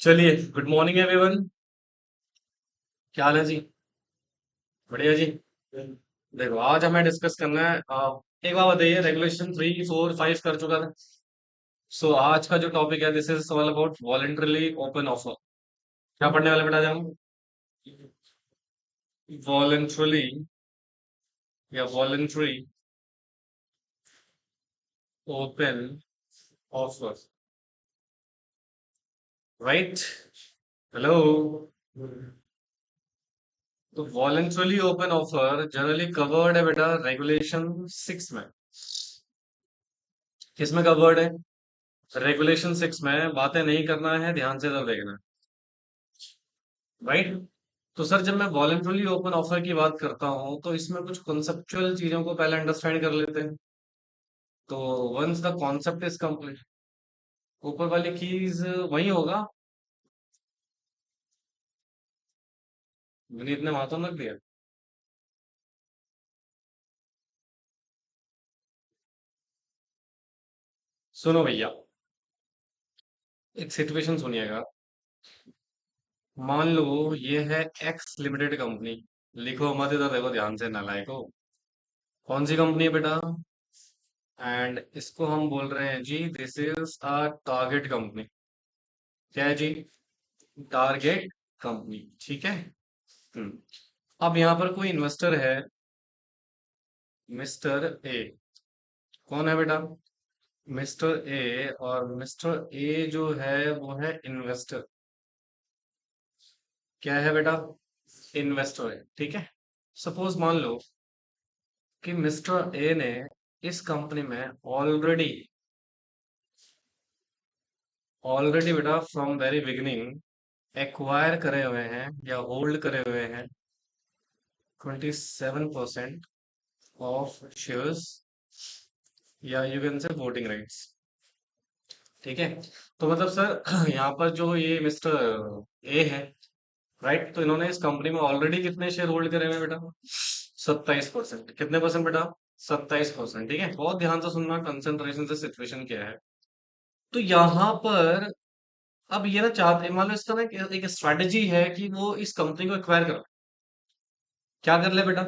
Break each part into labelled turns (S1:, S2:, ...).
S1: चलिए, good morning everyone. क्या हाल है जी? बढ़िया जी। देखो, आज हमें डिस्कस करना है। एक बात बताइए, रेगुलेशन 3, 4, 5 कर चुका था। सो आज का जो टॉपिक है, this is all about voluntarily open offer. क्या पढ़ने वाले बेटा जाऊँ? वॉलेंटरली या voluntary open offer, right? Hello. तो voluntarily open offer generally covered है बेटा रेगुलेशन 6 में। किसमें कवर्ड है? रेगुलेशन 6 में। बातें नहीं करना है, ध्यान से इधर देखना है, राइट? तो सर, जब मैं वॉलेंटरली ओपन ऑफर की बात करता हूं तो इसमें कुछ कॉन्सेप्चुअल चीजों को पहले अंडरस्टैंड कर लेते हैं। तो once the concept is complete, ऊपर वाली कीज वही होगा। विनीत ने माथों रख दिया। सुनो भैया, एक सिचुएशन सुनिएगा। मान लो ये है एक्स लिमिटेड कंपनी। लिखो मत, इधर देखो ध्यान से, नालायको। कौन सी कंपनी है बेटा? एंड इसको हम बोल रहे हैं जी, this is a target company. क्या है जी? टारगेट कंपनी, ठीक है। हम्म। अब यहाँ पर कोई इन्वेस्टर है, मिस्टर ए। कौन है बेटा? Mister A. और मिस्टर ए जो है वो है इन्वेस्टर। क्या है बेटा? इन्वेस्टर है, ठीक है। सपोज मान लो कि मिस्टर ए ने इस कंपनी में ऑलरेडी ऑलरेडी बेटा फ्रॉम वेरी बिगिनिंग एक्वायर करे हुए हैं या होल्ड करे हुए हैं 27% ऑफ शेयर्स, या यू कैन से वोटिंग राइट्स। ठीक है। तो मतलब सर यहाँ पर जो ये मिस्टर ए है, राइट, तो इन्होंने इस कंपनी में ऑलरेडी कितने शेयर होल्ड करे हुए हैं बेटा? 27%। कितने परसेंट बेटा? 27%। ठीक है, बहुत ध्यान से सुनना, कंसंट्रेशन से। सिचुएशन क्या है? तो यहाँ पर अब ये ना चाहते, मान लो इसका ना एक स्ट्रेटेजी है कि वो इस कंपनी को एक्वायर कर। क्या कर ले बेटा?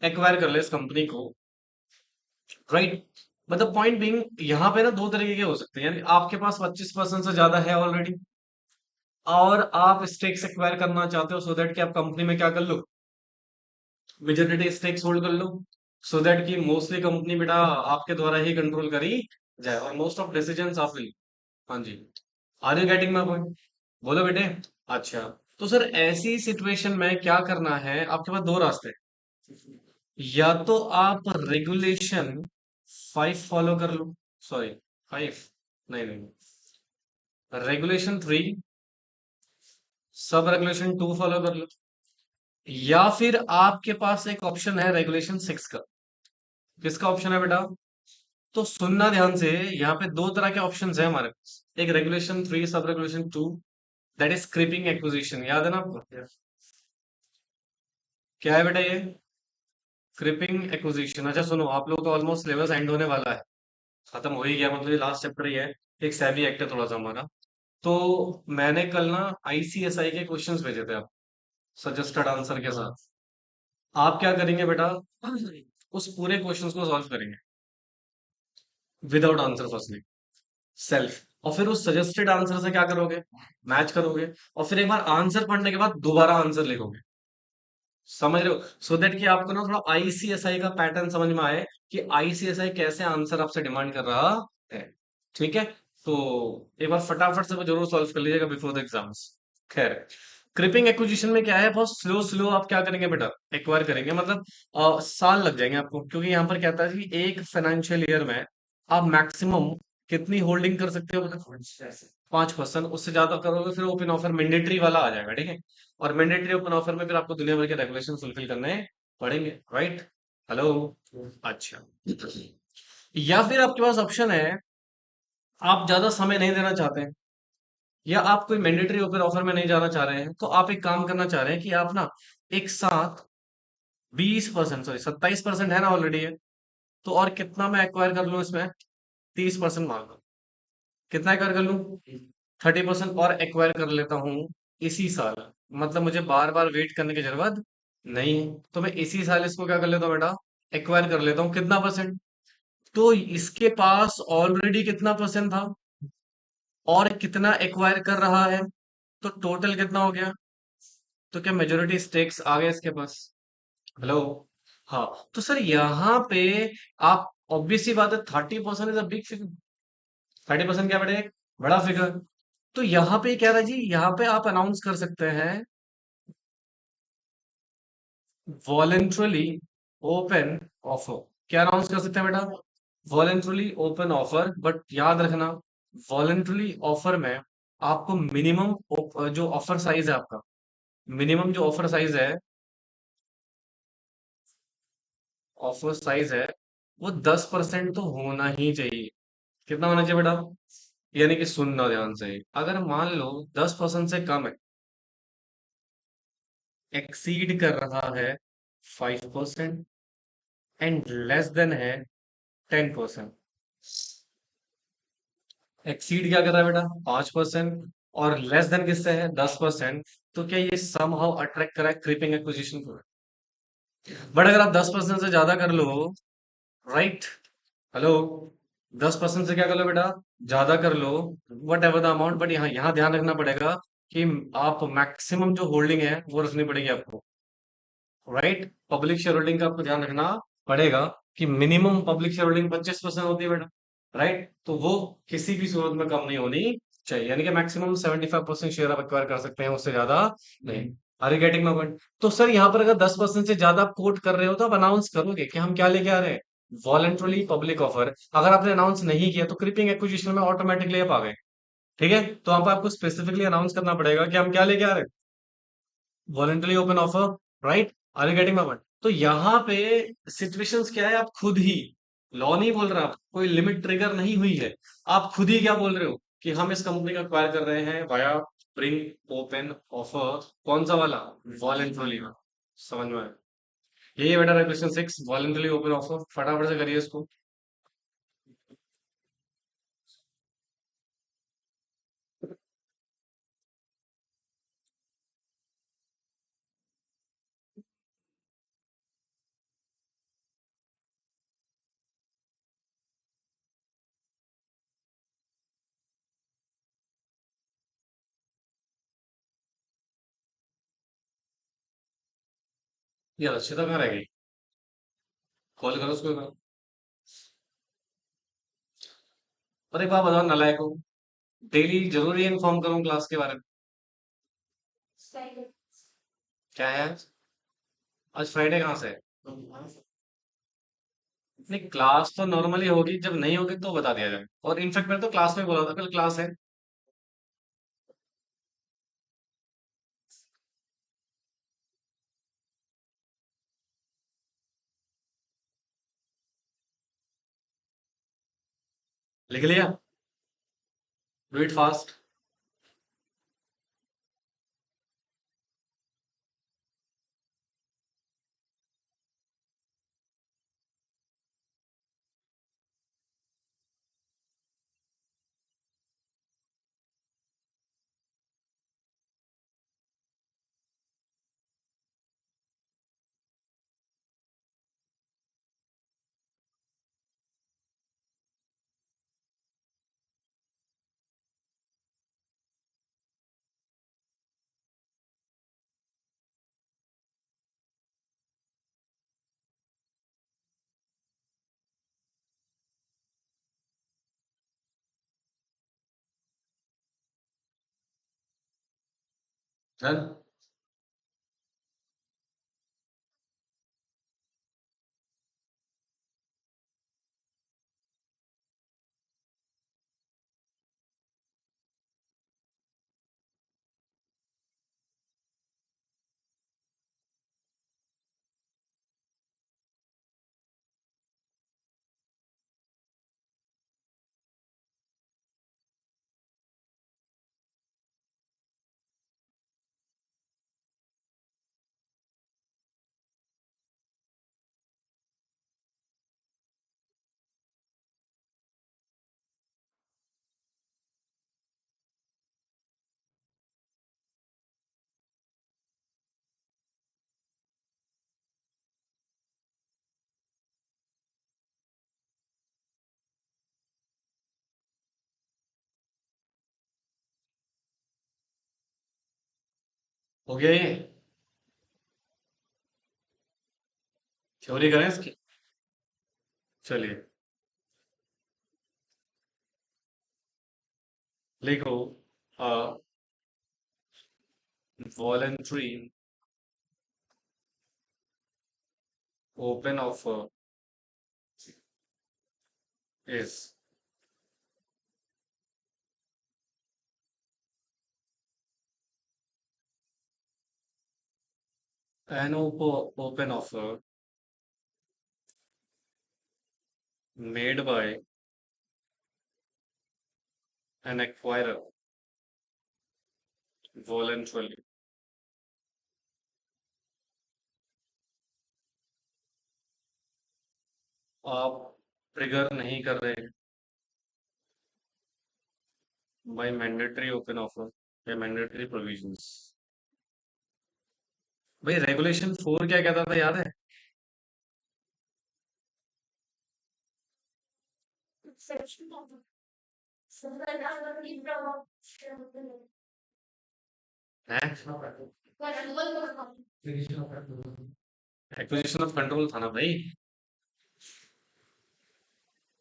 S1: एक्वायर कर ले इस कंपनी को, राइट। मतलब पॉइंट बीइंग, यहाँ पे ना दो तरीके के हो सकते हैं। यानी आपके पास 25% से ज्यादा है ऑलरेडी, और आप स्टेक्स एक्वायर करना चाहते हो, सो दैट कि आप कंपनी में क्या कर लो, मेजोरिटी स्टेक्स होल्ड कर लो, सो दैट कि मोस्टली कंपनी बेटा आपके द्वारा ही कंट्रोल करी जाए और मोस्ट ऑफ डिसीजंस आप ले। हाँ जी। Are you getting my point? बोलो बेटे। अच्छा, तो सर ऐसी सिचुएशन में क्या करना है? आपके पास दो रास्ते हैं। या तो आप रेगुलेशन 5 फॉलो कर लो, सॉरी 5, नहीं नहीं, रेगुलेशन 3, सब रेगुलेशन 2 फॉलो कर लो। या फिर आपके पास एक ऑप्शन है रेगुलेशन 6 का। किसका ऑप्शन है बेटा? तो सुनना ध्यान से, यहाँ पे दो तरह के ऑप्शंस है हमारे पास। एक regulation 3, sub regulation 2, that is creeping acquisition. याद है ना आपको? क्या है बेटा ये? Creeping acquisition. अच्छा सुनो, आप लोग का ऑलमोस्ट सिलेबस एंड होने वाला है, खत्म हो ही गया, मतलब ये लास्ट चैप्टर ही है। एक सैवी एक्ट है थोड़ा सा हमारा। तो मैंने कल ना आईसीएसआई के क्वेश्चंस भेजे थे आप, सजेस्टेड आंसर के साथ। आप क्या करेंगे बेटा? उस पूरे क्वेश्चंस को सॉल्व करेंगे विदाउट आंसर फर्स्टली, सेल्फ। और फिर उस सजेस्टेड आंसर से क्या करोगे? मैच करोगे। और फिर एक बार आंसर पढ़ने के बाद दोबारा आंसर लिखोगे। समझ रहे हो? सो दैट कि आपको ना थोड़ा आईसीएसआई का पैटर्न समझ में आए कि आईसीएसआई कैसे आंसर आपसे डिमांड कर रहा है। ठीक है। तो एक बार फटाफट से वो जरूर सॉल्व कर लीजिएगा बिफोर द एग्जाम्स। खैर, क्रिपिंग एक्विजिशन में क्या है, बहुत स्लो स्लो आप क्या करेंगे बेटा? एक्वायर करेंगे, मतलब साल लग जाएंगे आपको, क्योंकि यहाँ पर कहता है कि एक फाइनेंशियल ईयर में आप मैक्सिमम कितनी होल्डिंग कर सकते हो बेटा? 5%। उससे ज्यादा करोगे फिर ओपन ऑफर मैंडेटरी वाला आ जाएगा, ठीक है। और मैंडेटरी ओपन ऑफर में फिर आपको दुनिया भर के रेगुलेशन फुलफिल करने पड़ेंगे, राइट? हेलो। अच्छा, या फिर आपके पास ऑप्शन है, आप ज्यादा समय नहीं देना चाहते हैं, या आप कोई मैंडेटरी ओपन ऑफर में नहीं जाना चाह रहे हैं, तो आप एक काम करना चाह रहे हैं कि आप ना एक साथ 20%, सॉरी 27% है ना ऑलरेडी है, तो और कितना मैं एक्वायर कर लूं इसमें? 30% मान लो। कितना एक्वायर कर लूं? 30% और एक्वायर कर लेता हूँ इसी साल। मतलब मुझे बार बार वेट करने की जरूरत नहीं है, तो मैं इसी साल इसको क्या कर लेता हूँ बेटा, एक्वायर कर लेता हूँ। कितना परसेंट? तो इसके पास ऑलरेडी कितना परसेंट था और कितना एक्वायर कर रहा है, तो टोटल कितना हो गया? तो क्या मेजोरिटी स्टेक्स आ गए इसके पास? हेलो। हाँ। तो सर यहाँ पे आप ऑब्वियस सी बात है, 30% इज अ बिग फिगर। 30% क्या बेटे, बड़ा फिगर। तो यहाँ पे क्या रहा जी, यहाँ पे आप अनाउंस कर सकते हैं वॉलेंट्रली ओपन ऑफर। क्या अनाउंस कर सकते हैं बेटा? Voluntarily open offer. बट याद रखना, वॉलेंट्रली ऑफर में आपको मिनिमम जो ऑफर साइज है आपका, मिनिमम जो ऑफर साइज है वो 10% तो होना ही चाहिए। कितना होना चाहिए बेटा? यानी कि सुनना ध्यान से, अगर मान लो 10% से कम है, एक्सीड कर रहा है 5% एंड लेस देन है 10%। एक्सीड क्या कर रहा है बेटा? 5%। और लेस देन किससे है? 10%। तो क्या ये सम हाउ अट्रैक्ट करा है क्रीपिंग एक्विजिशन को? बट अगर आप 10% से ज्यादा कर लो, राइट, हेलो, 10% से क्या कर लो बेटा, ज्यादा कर लो, whatever the amount, but यहाँ यहाँ ध्यान रखना पड़ेगा कि आप मैक्सिमम जो होल्डिंग है वो रखनी पड़ेगी आपको, राइट। पब्लिक शेयर होल्डिंग का आपको ध्यान रखना पड़ेगा कि मिनिमम पब्लिक शेयर होल्डिंग 25% होती है बेटा, राइट। तो वो किसी भी सूरत में कम नहीं होनी चाहिए, यानी कि मैक्सिमम 75% शेयर आप एक्वायर कर सकते हैं, उससे ज्यादा नहीं। Are you getting my point? तो सर यहाँ पर अगर 10% से ज्यादा आप कोट कर रहे हो तो आप अनाउंस करोगे कि हम क्या लेके आ रहे हैं, वॉलेंट्रली पब्लिक ऑफर। अगर आपने अनाउंस नहीं किया तो क्रिपिंग एक्विजिशन में ऑटोमेटिकली आप आ गए। ठीक है, तो वहां पर आपको स्पेसिफिकली अनाउंस करना पड़ेगा कि हम क्या लेके आ रहे हैं, voluntary open offer, right. Are you getting my point? तो यहाँ पे सिचुएशंस क्या है, आप खुद ही, लॉ नहीं बोल रहा, कोई लिमिट ट्रिगर नहीं हुई है, आप खुद ही क्या बोल रहे हो कि हम इस कंपनी का एक्वायर कर रहे हैं वाया प्रिंट ओपन ऑफर। कौन सा वाला? वॉलेंटरली वाला। समझ में आया? यही है बेटा क्वेश्चन 6, वॉलेंटरली ओपन ऑफर। फटाफट से करिए इसको। ये रशिदा कहाँ रह गई? कॉल करो उसको। और एक बात बताओ नालायक को, डेली जरूरी इन्फॉर्म करूँ क्लास के बारे में? क्या है आज? आज फ्राइडे कहाँ से है? नहीं, क्लास तो नॉर्मली होगी, जब नहीं होगी तो बता दिया जाए। और इनफैक्ट मैंने तो क्लास में बोला था कल क्लास है। लिख लिया? Do it fast. डन। हो गया ये? थ्योरी करें इसकी? चलिए लिखो। voluntary open offer is an open offer made by an acquirer voluntarily. आप ट्रिगर नहीं कर रहे बाय मैंडेटरी ओपन ऑफर या मैंडेटरी प्रोविजंस। भाई रेगुलेशन 4 क्या कहता था याद है? एक्विजिशन ऑफ कंट्रोल था ना भाई।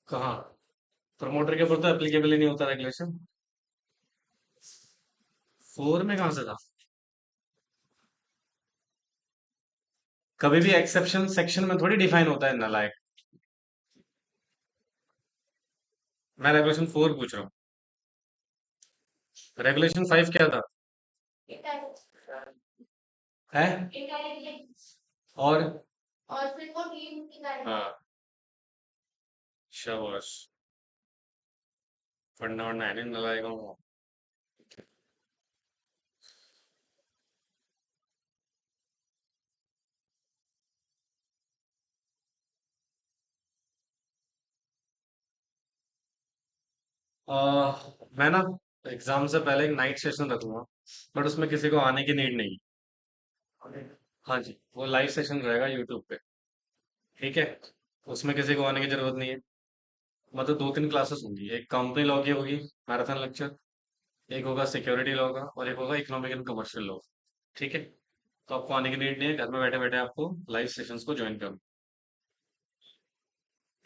S1: कहाँ? प्रमोटर के ऊपर तो एप्लीकेबल ही नहीं होता रेगुलेशन। 4 में कहाँ से था? कभी भी एक्सेप्शन सेक्शन में थोड़ी डिफाइन होता है नालायक। मैं रेगुलेशन 4 पूछ रहा हूँ। रेगुलेशन 5 क्या था? है? और हाँ, शाबाश। फंडा वंडा है नहीं नालायक हूँ। मैं ना एग्जाम से पहले एक नाइट सेशन रखूंगा, बट उसमें किसी को आने की नीड नहीं। हाँ जी, वो लाइव सेशन रहेगा यूट्यूब पे। ठीक है, उसमें किसी को आने की जरूरत नहीं है। मतलब 2-3 क्लासेस होंगी, एक कंपनी लॉ की होगी, मैराथन लेक्चर। एक होगा सिक्योरिटी लॉ का, और एक होगा इकोनॉमिक एंड कमर्शियल लॉ। ठीक है, तो आपको आने की नीड नहीं है, घर में बैठे बैठे आपको लाइव सेशंस को ज्वाइन करना।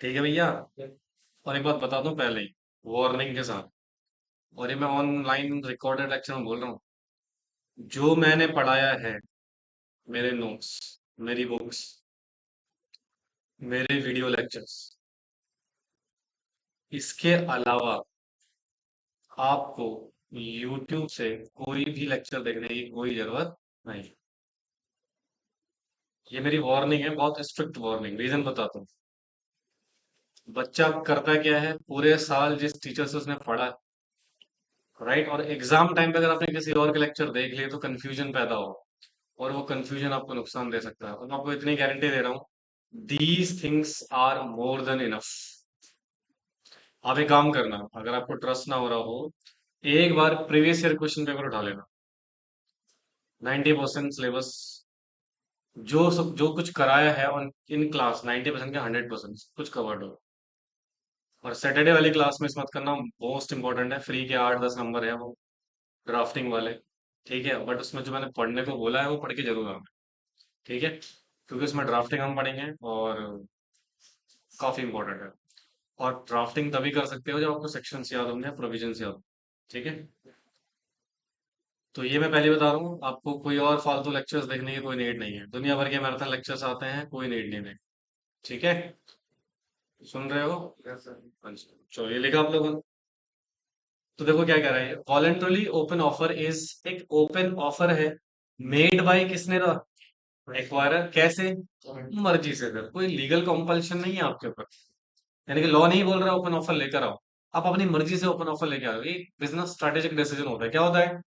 S1: ठीक है भैया। और एक बात बता दूं पहले ही, वार्निंग के साथ, और ये मैं ऑनलाइन रिकॉर्डेड लेक्चर में बोल रहा हूँ, जो मैंने पढ़ाया है, मेरे नोट्स, मेरी बुक्स, मेरे वीडियो लेक्चर्स, इसके अलावा आपको YouTube से कोई भी लेक्चर देखने की कोई जरूरत नहीं। ये मेरी वार्निंग है, बहुत स्ट्रिक्ट वार्निंग। रीजन बताता हूँ। बच्चा करता क्या है, पूरे साल जिस टीचर से उसने पढ़ा, राइट, और एग्जाम टाइम पे अगर आपने किसी और के लेक्चर देख लिए तो कंफ्यूजन पैदा हो, और वो कंफ्यूजन आपको नुकसान दे सकता है। और मैं आपको इतनी गारंटी दे रहा हूँ, these things are more than enough. आप एक काम करना, अगर आपको ट्रस्ट ना हो रहा हो, एक बार प्रीवियस ईयर क्वेश्चन पेपर उठा लेना। 90% सिलेबस, जो कुछ कराया है ऑन इन क्लास, 90% का 100% कुछ कवर्ड हो। और सैटरडे वाली क्लास मिस मत करना, मोस्ट इंपॉर्टेंट है। फ्री के 8-10 नंबर है वो, ड्राफ्टिंग वाले। ठीक है, बट उसमें जो मैंने पढ़ने को बोला है वो पढ़ के जरूर आना। ठीक है, क्योंकि उसमें ड्राफ्टिंग हम पढ़ेंगे, और काफी इंपॉर्टेंट है। और ड्राफ्टिंग तभी कर सकते हो जब आपको सेक्शंस याद होंगे, प्रोविजंस याद हों। ठीक है, तो ये मैं पहले बता रहा हूँ आपको, कोई और फालतू लेक्चर्स देखने की कोई नीड नहीं है। दुनिया भर के मैराथन लेक्चर्स आते हैं, कोई नीड नहीं है। ठीक है, सुन रहे हो? हाँ जी, चलो ये लिखा आप लोगों ने। तो देखो क्या कह रहा है, वॉलेंटरली ओपन ऑफर इज एक ओपन ऑफर है, मेड बाय किसने रहा? एक्वायरर। कैसे? मर्जी से। कर कोई लीगल कंपल्शन नहीं है आपके ऊपर, यानी कि लॉ नहीं बोल रहा ओपन ऑफर लेकर आओ, आप अपनी मर्जी से ओपन ऑफर लेके आओ। ये बिजनेस स्ट्रेटेजिक डिसीजन होता है। क्या होता है?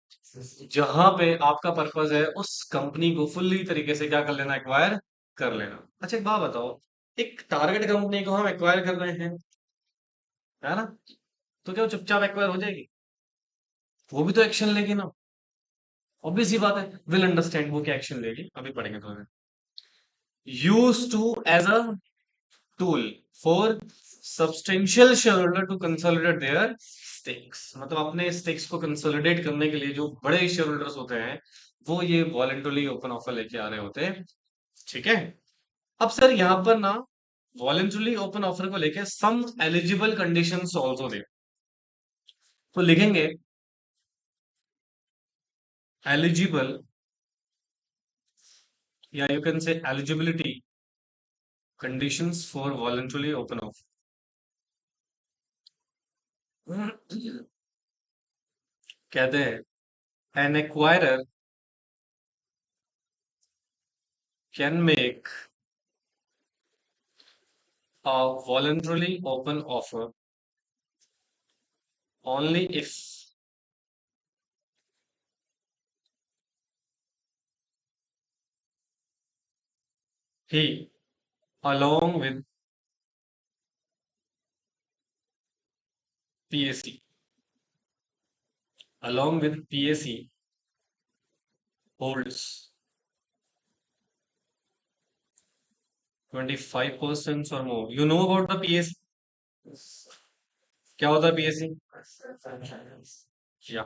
S1: जहां पे आपका पर्पस है उस कंपनी को फुल्ली तरीके से क्या कर लेना, एक्वायर कर लेना। अच्छा एक बात बताओ, एक टारगेट कंपनी को हम एक्वायर कर रहे हैं, है ना, तो क्या वो चुपचाप एक्वायर हो जाएगी? वो भी तो एक्शन लेगी ना। ऑब्वियस सी बात है, विल अंडरस्टैंड वो क्या एक्शन लेगी, अभी पढ़ेंगे थोड़ा। Use to as a tool for substantial shareholder to consolidate their stakes. मतलब अपने स्टेक्स को कंसोलिडेट करने के लिए जो बड़े शेयर होल्डर्स होते हैं, वो ये वॉलेंटरली ओपन ऑफर लेके आ रहे होते हैं। ठीक है। अब सर यहाँ पर ना वॉलेंटरली ओपन ऑफर को लेके some eligible conditions also they, तो लिखेंगे एलिजिबल, या you can say eligibility conditions for voluntarily open offer. कहते हैं an acquirer can make a voluntarily open offer only if he, along with PAC, along with PAC, holds 25% or more. You know about the PAC? क्या होता है PAC? या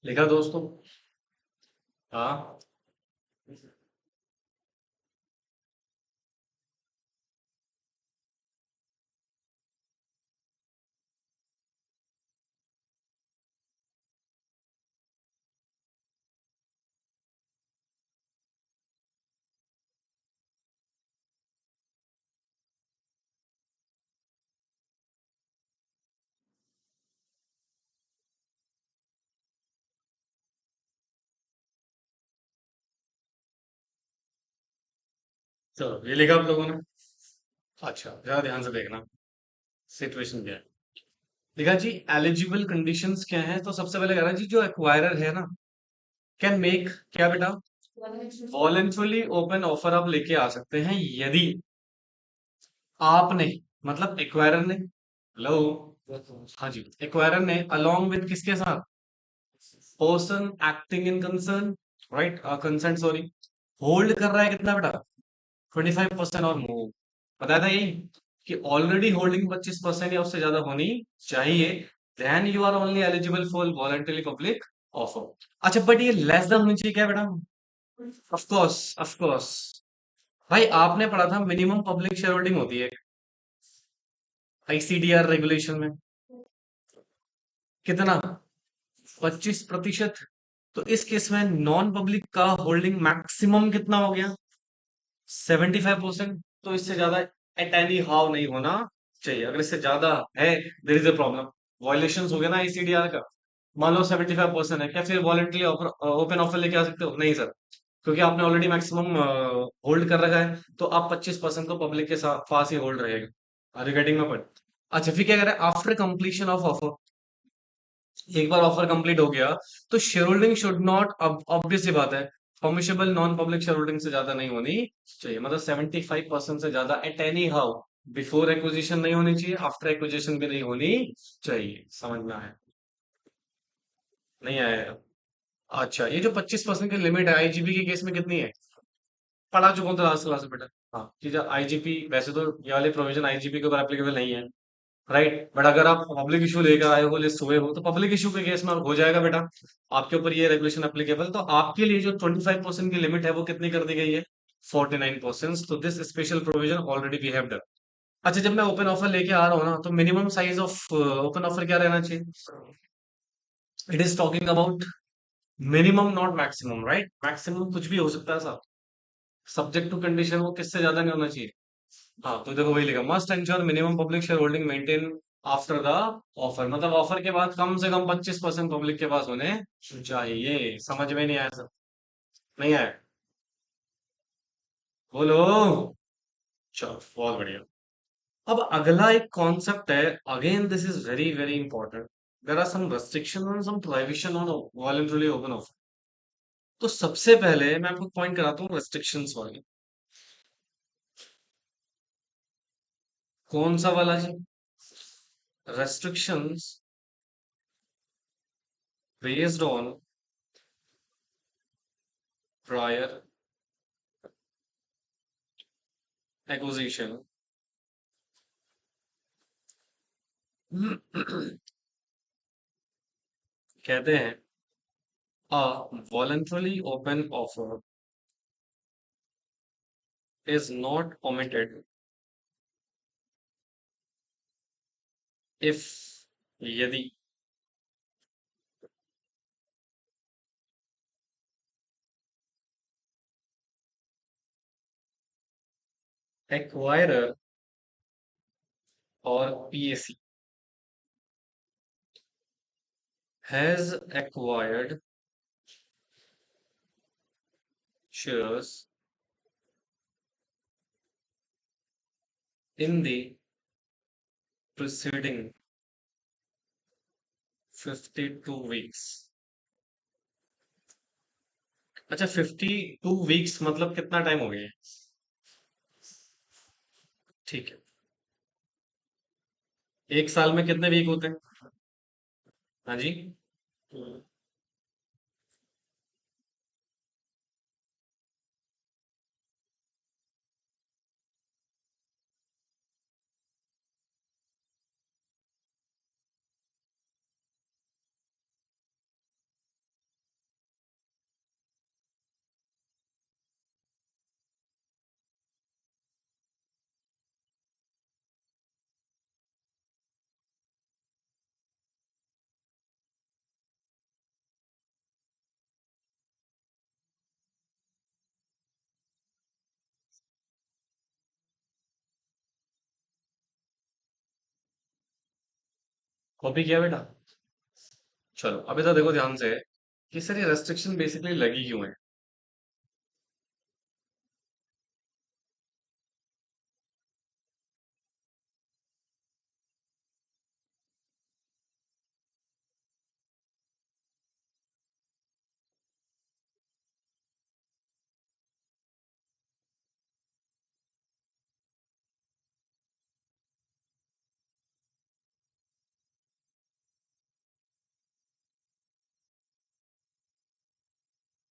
S1: लिखा दोस्तों? हाँ, चलो ये लिखा आप लोगों ने। अच्छा जरा ध्यान से देखना सिचुएशन क्या है। देखा जी, एलिजिबल कंडीशंस क्या है, तो सबसे पहले कह रहा है जी जो एक्वायरर है ना, कैन मेक क्या बेटा, वॉलेंटरली ओपन ऑफर आप लेके आ सकते हैं यदि आपने, मतलब एक्वायरर ने, हेलो, हाँ जी, एक्वायरर ने अलोंग विद किसके साथ, person acting in concern, right, concern sorry, hold कर रहा है कितना बेटा, 25% और मोर। बताया था यही कि ऑलरेडी होल्डिंग 25% या उससे ज्यादा होनी चाहिए, then you are only eligible for voluntary public offer. अच्छा बट ये लेस देन होनी चाहिए क्या बेटा, ऑफ कोर्स ऑफ कोर्स। भाई आपने पढ़ा था मिनिमम पब्लिक शेयर होल्डिंग होती है आईसीडीआर रेगुलेशन में, कितना, 25%। तो इस केस में नॉन पब्लिक का होल्डिंग मैक्सिमम कितना हो गया, 75%। तो इससे ज्यादा एट एनी हाउ नहीं होना चाहिए, अगर इससे ज्यादा है there is a problem, violation हो गया ना आईसीडीआर का। मान लो 75% है, क्या फिर वॉलेंटरी ओपन ऑफर लेके आ सकते हो, नहीं सर, क्योंकि आपने ऑलरेडी मैक्सिमम होल्ड कर रखा है, तो आप 25% तो पब्लिक के साथ पास ही होल्ड रहेगा। Are you getting my point. अच्छा फिर क्या करें, आफ्टर कंप्लीशन ऑफ ऑफर, एक बार ऑफर कंप्लीट हो गया, तो शेयर होल्डिंग शुड नॉट, अब ऑब्वियस सी बात है, permissible non public share holding से ज्यादा नहीं होनी चाहिए, मतलब 75% से ज्यादा at any how, before acquisition नहीं होनी चाहिए, आफ्टर एक्विजिशन भी नहीं होनी चाहिए, समझना है, नहीं आया। अच्छा ये जो 25% की लिमिट है आईजीपी के केस में कितनी है, पढ़ा चुका हूँ तो लास्ट क्लास में बेटा। हाँ कि जब आईजीपी, वैसे तो ये वाले प्रोविजन आईजीपी के ऊपर एप्लीकेबल नहीं है, राइट, बट अगर आप पब्लिक इशू लेकर आए हो, लिस्ट हुए हो, तो पब्लिक इशू के केस में हो जाएगा बेटा, आपके ऊपर ये रेगुलेशन एप्लीकेबल। तो आपके लिए जो 25% की लिमिट है वो कितनी कर दी गई है, 49%। तो this special provision already we have done. अच्छा जब मैं ओपन ऑफर लेके आ रहा हूँ ना, तो minimum size of open offer क्या रहना चाहिए, it is talking about minimum not maximum, right, maximum कुछ भी हो सकता है साहब, सब्जेक्ट टू कंडीशन, वो किससे ज्यादा नहीं होना चाहिए। हाँ तो देखो वही लिखा, must ensure minimum public share holding maintain after the offer, मतलब ऑफर के बाद कम से कम 25% पब्लिक के पास होने चाहिए। समझ में नहीं आया सर, नहीं आया, बोलो, चलो बहुत बढ़िया। अब अगला एक कॉन्सेप्ट है, again this is very very important, there are some restriction on some prohibition on voluntary open offer. तो सबसे पहले मैं आपको पॉइंट कराता हूँ रेस्ट्रिक्शंस वाली, कौन सा वाला जी, restrictions based on prior acquisition, कहते हैं a voluntarily open offer is not permitted if, यदि, acquirer or PAC has acquired shares in the preceding 52 weeks। अच्छा 52 वीक्स मतलब कितना टाइम हो गया, ठीक है, एक साल में कितने वीक होते हैं, हाँ जी, कॉपी किया बेटा? चलो अभी तो देखो ध्यान से कि सर ये रेस्ट्रिक्शन बेसिकली लगी क्यों है।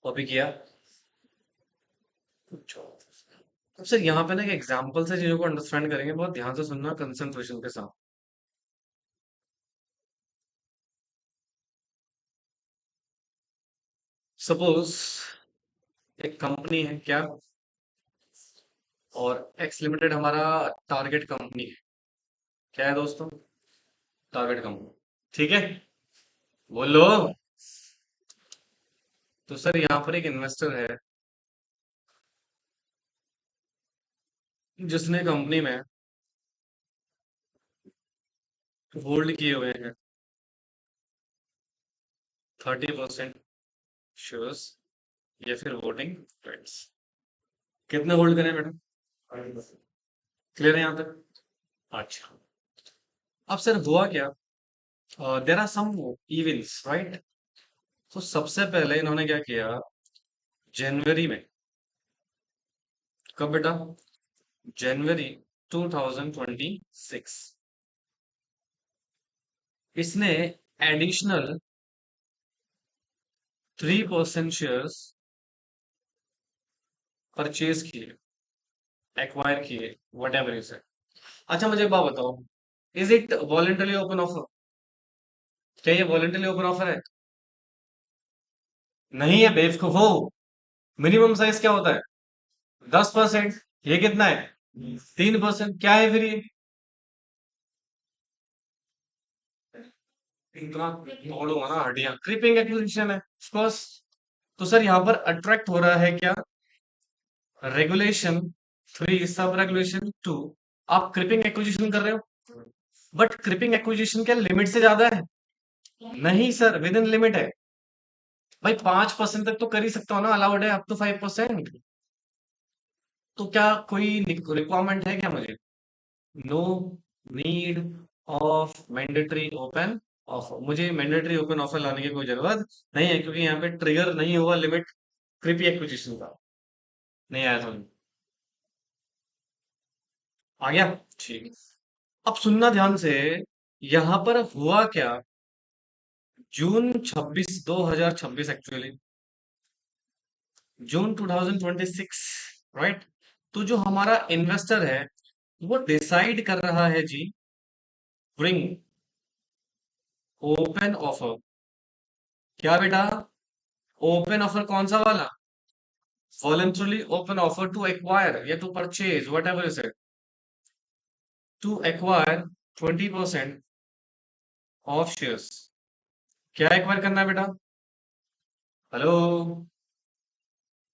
S1: कॉपी किया। अच्छा। अब सर यहाँ पे ना एक एग्जांपल से चीजों को अंडरस्टैंड करेंगे, बहुत ध्यान से सुनना कंसंट्रेशन के साथ। सपोज एक कंपनी है क्या, और एक्स लिमिटेड हमारा टारगेट कंपनी है। क्या है दोस्तों? Target company. ठीक है, बोलो। तो सर यहाँ पर एक इन्वेस्टर है जिसने कंपनी में होल्ड किए हुए हैं 30% शेयर्स या फिर वोटिंग राइट्स। कितने होल्ड करें मैडम? 30%। क्लियर है यहाँ तक? अच्छा। अब सर हुआ क्या, there are some events right. तो सबसे पहले इन्होंने क्या किया, जनवरी में। कब बेटा? जनवरी 2026। इसने एडिशनल 3% शेयर्स परचेज किए, एक्वायर किए, वट एवर इज इट। अच्छा मुझे एक बात बताओ, is it voluntary open offer? क्या ये वॉलेंटरी ओपन ऑफर है? नहीं है बेवकूफो। मिनिमम साइज क्या होता है? 10%। ये कितना है? 3%। क्या है फिर ये? इतना तोड़ूंगा ना हड्डियां। क्रीपिंग एक्विजिशन है ऑफ कोर्स। तो सर यहाँ पर अट्रैक्ट हो रहा है क्या, रेगुलेशन 3 सब रेगुलेशन 2। आप क्रिपिंग एक्विजिशन कर रहे हो, बट क्रिपिंग एक्विजिशन क्या लिमिट से ज्यादा है? नहीं सर, विद इन लिमिट है। भाई 5% तक तो कर ही सकता हूँ ना, अलाउड है अप टू 5%। तो क्या कोई रिक्वायरमेंट है क्या मुझे? No need of mandatory open offer. मुझे मैंडेटरी ओपन ऑफर लाने की कोई जरूरत नहीं है, क्योंकि यहाँ पे ट्रिगर नहीं हुआ लिमिट क्रिपी एक्विजिशन का। नहीं आया समझ? आ गया? ठीक। अब सुनना ध्यान से, यहां पर हुआ क्या, जून 26 2026 एक्चुअली, जून 2026 राइट। तो जो हमारा इन्वेस्टर है वो डिसाइड कर रहा है जी, ब्रिंग ओपन ऑफर। क्या बेटा? ओपन ऑफर कौन सा वाला? Voluntarily open offer to acquire या to purchase whatever is it, to acquire 20% of shares. क्या एक्वायर करना है बेटा? हेलो?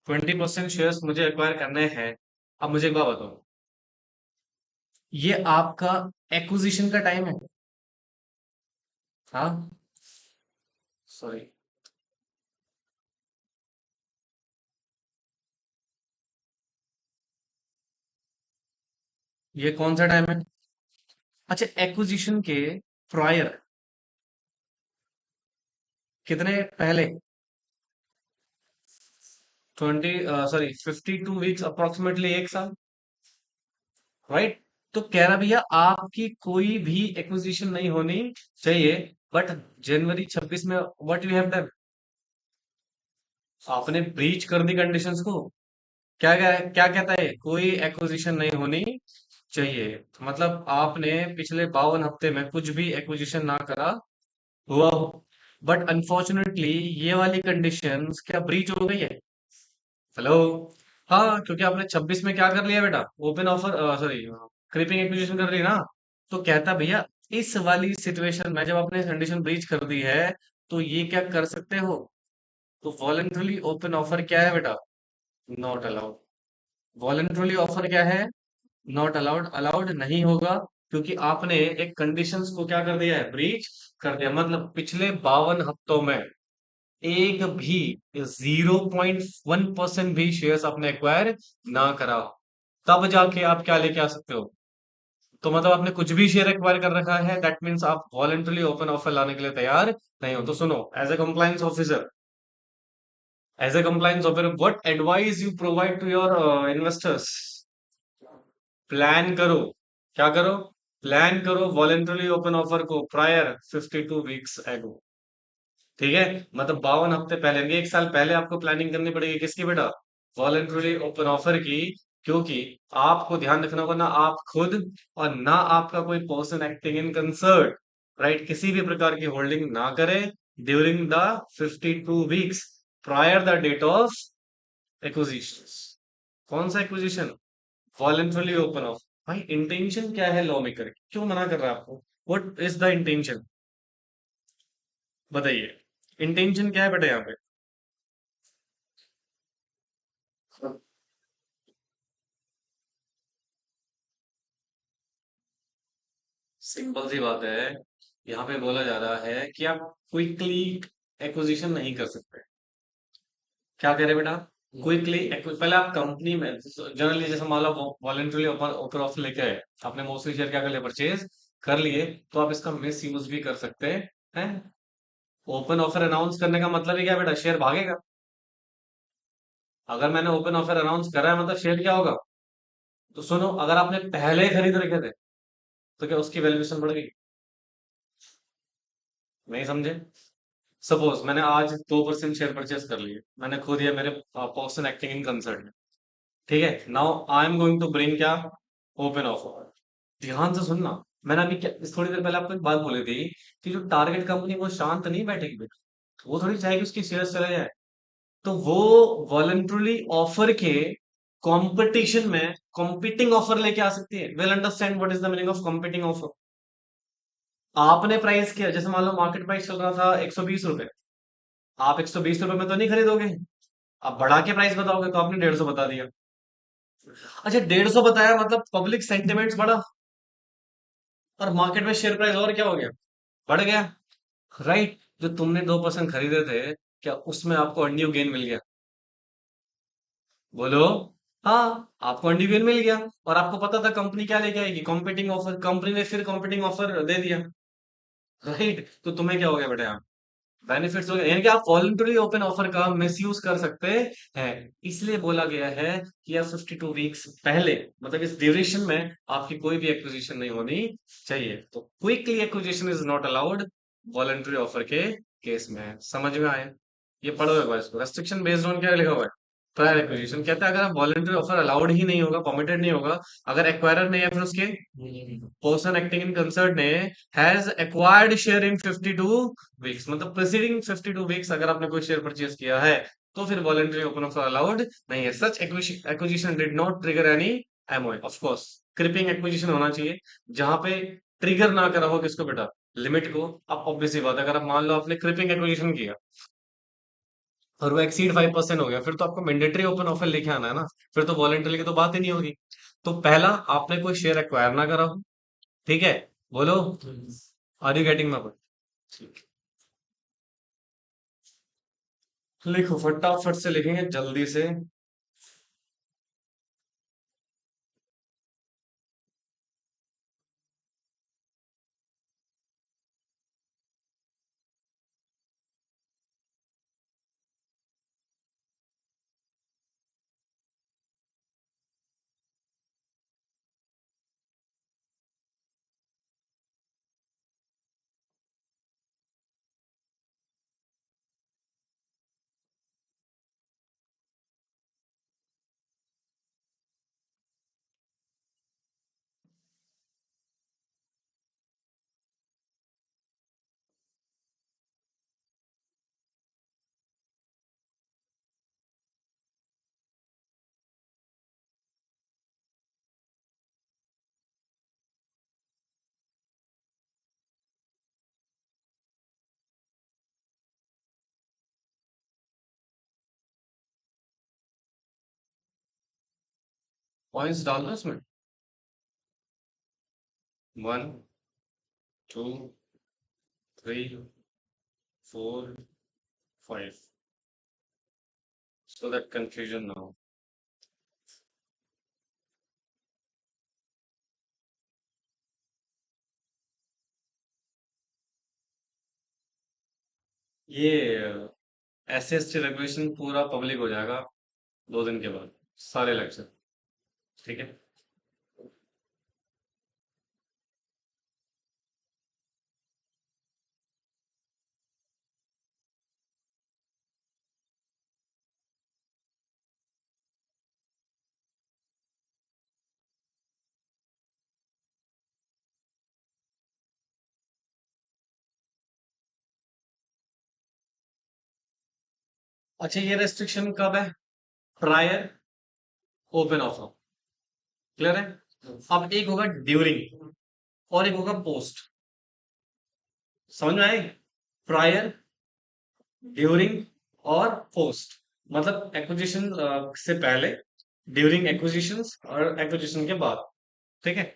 S1: 20% शेयर्स मुझे एक्वायर करने हैं। अब मुझे एक बात बताओ, ये आपका एक्विजिशन का टाइम है? हाँ, सॉरी। ये कौन सा टाइम है? अच्छा, एक्विजिशन के प्रायर, कितने पहले? 52 वीक्स अप्रोक्सीमेटली, एक साल राइट। तो कह रहा भैया आपकी कोई भी एक्विजिशन नहीं होनी चाहिए, बट जनवरी 26 में व्हाट यू हैव डन, आपने ब्रीच कर दी कंडीशंस को। क्या क्या क्या कहता है, कोई एक्विजिशन नहीं होनी चाहिए। तो मतलब आपने पिछले 52 हफ्ते में कुछ भी एक्विजिशन ना करा हुआ हो, बट अनफॉर्चुनेटली ये वाली कंडीशंस क्या ब्रीच हो गई है? हेलो? हाँ, क्योंकि आपने 26 में क्या कर लिया बेटा, open offer, sorry, creeping acquisition कर ली ना। तो कहता भैया इस वाली सिचुएशन में जब आपने कंडीशन ब्रीच कर दी है, तो ये क्या कर सकते हो, तो वॉलंटरली ओपन ऑफर क्या है बेटा, नॉट अलाउड। वॉलंटरली ऑफर क्या है, नॉट अलाउड, अलाउड नहीं होगा। क्योंकि आपने एक कंडीशंस को क्या कर दिया है, ब्रीच कर दिया। मतलब पिछले 52 हफ्तों में एक भी 0.1% भी शेयर्स आपने एक्वायर ना करा हो, तब जाके आप क्या लेके आ सकते हो। तो मतलब आपने कुछ भी शेयर एक्वायर कर रखा है, दैट मीन्स आप वॉलेंटरली ओपन ऑफर लाने के लिए तैयार नहीं हो। तो सुनो, as a compliance officer what advice you provide to your investors. Plan करो, क्या करो, प्लान करो वॉलेंटरली ओपन ऑफर को प्रायर 52 वीक्स एगो। ठीक है, मतलब 52 हफ्ते पहले, यानी 1 साल पहले आपको प्लानिंग करनी पड़ेगी, किसकी बेटा, वॉलेंटरी ओपन ऑफर की। क्योंकि आपको ध्यान रखना होगा, ना आप खुद और ना आपका कोई person acting in concern, right, किसी भी प्रकार की होल्डिंग ना करे during the 52 weeks prior the date of acquisition. कौन सा एक्विजिशन, वॉलेंटरली ओपन ऑफर। भाई इंटेंशन क्या है लॉ मेकर, क्यों मना कर रहा है आपको, व्हाट इज द इंटेंशन, बताइए, इंटेंशन क्या है बेटा यहाँ पे। सिंपल सी बात है, यहाँ पे बोला जा रहा है कि आप क्विकली एक्विजिशन नहीं कर सकते। क्या कह रहे बेटा, क्विकली, पहले आप कंपनी में जनरली, जैसे मान लो वॉलेंटरली ओपन ऑफर लेके आए, आपने मोस्टली शेयर क्या कर लिया, परचेज कर लिए, तो आप इसका मिस यूज भी कर सकते हैं। ओपन ऑफर अनाउंस करने का मतलब ही क्या है बेटा, शेयर भागेगा। अगर मैंने ओपन ऑफर अनाउंस करा है मतलब शेयर क्या होगा। तो सुनो, अगर आपने पहले ही खरीद रखे थे तो क्या उसकी वैल्यूएशन बढ़ गई, नहीं समझे। सपोज मैंने आज 2% शेयर परचेस कर लिए, मैंने खो दिया मेरे पर्सन एक्टिंग इन कंसर्न। ठीक है, now I am going to bring क्या, ओपन ऑफर। ध्यान से सुनना, मैंने अभी क्या इस थोड़ी देर पहले आपको एक बात बोली थी कि जो टारगेट कंपनी वो शांत नहीं बैठेगी बेटा, वो थोड़ी चाहेगी उसकी शेयर चले जाए। तो वो वॉलंटरली ऑफर के कंपटीशन में कॉम्पिटिंग ऑफर लेके आ सकती है। Well understand what is the meaning of competing offer. आपने प्राइस किया, जैसे मान लो मार्केट प्राइस चल रहा था 120 रुपए, आप 120 रुपए में तो नहीं खरीदोगे, आप बढ़ा के प्राइस बताओगे, तो आपने 150 बता दिया। अच्छा, 150 बताया मतलब पब्लिक सेंटिमेंट्स बढ़ा, और मार्केट में शेयर प्राइस और क्या हो गया, बढ़ गया, राइट। जो तुमने 2% खरीदे थे, क्या उसमें आपको अनड्यू गेन मिल गया, बोलो। हाँ, आपको अनड्यू गेन मिल गया, और आपको पता था कंपनी क्या लेके आएगी, कॉम्पिटिंग ऑफर, कंपनी ने फिर कॉम्पिटिंग ऑफर दे दिया, राइट। तो तुम्हें क्या हो गया बेटा, बेनिफिट्स हो गए, यानी कि आप वॉलंटरी ओपन ऑफर का मिसयूज कर सकते हैं। इसलिए बोला गया है कि आप 52 वीक्स पहले, मतलब इस ड्यूरेशन में आपकी कोई भी एक्विजिशन नहीं होनी चाहिए। तो quickly acquisition is not allowed voluntary offer के केस में। समझ में आए, ये पढ़ो एक बार इसको, रेस्ट्रिक्शन बेस्ड ऑन क्या लिखा हुआ है, प्रायर एक्विजिशन। कहता है अगर आप वॉलंटरी ऑफर अलाउड ही नहीं होगा, परमिटेड नहीं होगा, अगर एक्वायरर ने या फिर उसके पर्सन एक्टिंग इन कंसर्न ने has acquired share in 52 weeks, मतलब प्रीसीडिंग 52 वीक्स अगर आपने कोई शेयर परचेज किया है, तो फिर वॉलंटरी ओपन ऑफर अलाउड नहीं है। Such acquisition did not trigger any MOA. Of course creeping acquisition होना चाहिए, जहां पे ट्रिगर ना करा हो किसको बेटा, लिमिट को। अब ऑब्वियस सी बात है, अगर आप मान लो आपने क्रिपिंग एक्विजिशन किया और वो एक्सीड 5% हो गया, फिर तो आपको मैंडेटरी ओपन ऑफर लेके आना है ना, फिर तो वॉलंटरी की तो बात ही नहीं होगी। तो पहला, आपने कोई शेयर एक्वायर ना करा हो, ठीक है, बोलो, are you getting my point. लिखो फटाफट से, लिखेंगे जल्दी से। पॉइंट्स डाल दो इसमें। One, two, three, four, five, so that confusion now. ये SC रेगुलेशन पूरा पब्लिक हो जाएगा 2 दिन के बाद, सारे लेक्चर। ठीक है। अच्छा, ये रेस्ट्रिक्शन कब है? Prior open offer. क्लियर है? अब एक होगा ड्यूरिंग और एक होगा पोस्ट। समझ में आए? प्रायर, ड्यूरिंग और पोस्ट। मतलब एक्विजिशन से पहले, ड्यूरिंग एक्विजिशन और एक्विजिशन के बाद। ठीक है।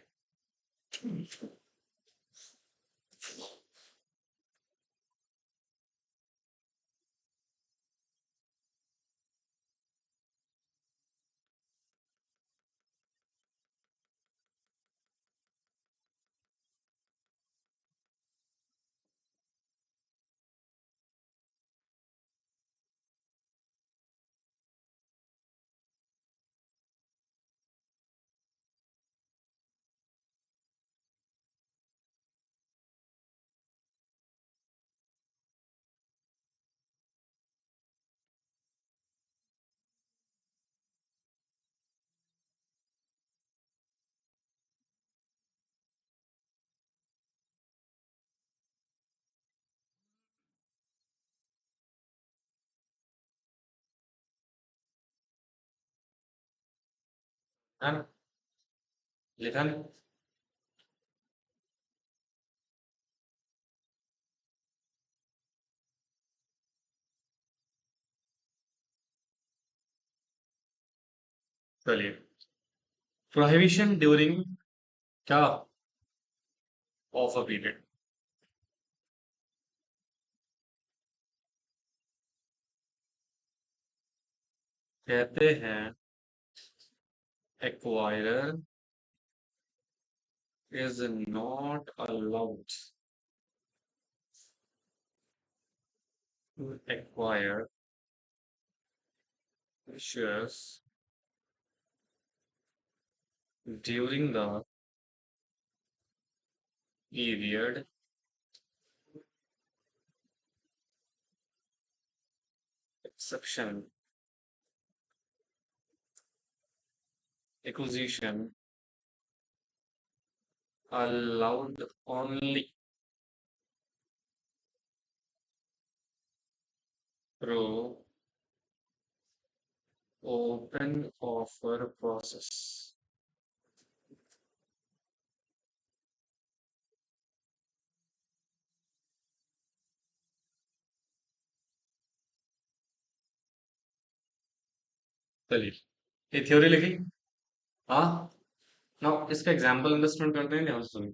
S1: है ना? लिखा नहीं? चलिए, प्रोहिबिशन ड्यूरिंग क्या? Of a period. कहते हैं acquirer is not allowed to acquire shares during the period exception acquisition allowed only through open offer process। चलिए, ये थ्योरी लिखी। हाँ। ना, इसका एग्जाम्पल अंडरस्टैंड करते हैं ध्यान से सुनिए।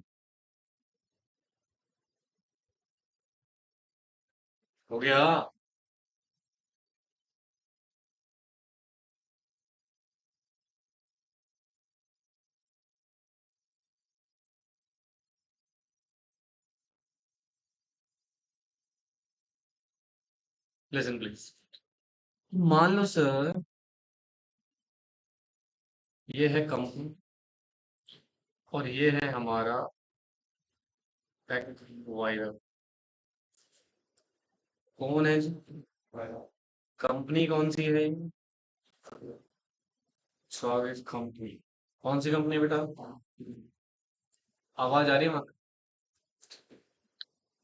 S1: हो गया? Listen please. मान लो सर, ये है कंपनी और ये है हमारा एक्वायरर। कौन है जी? कंपनी कौन सी है? स्वागत कंपनी। कौन सी कंपनी बेटा? आवाज आ रही है?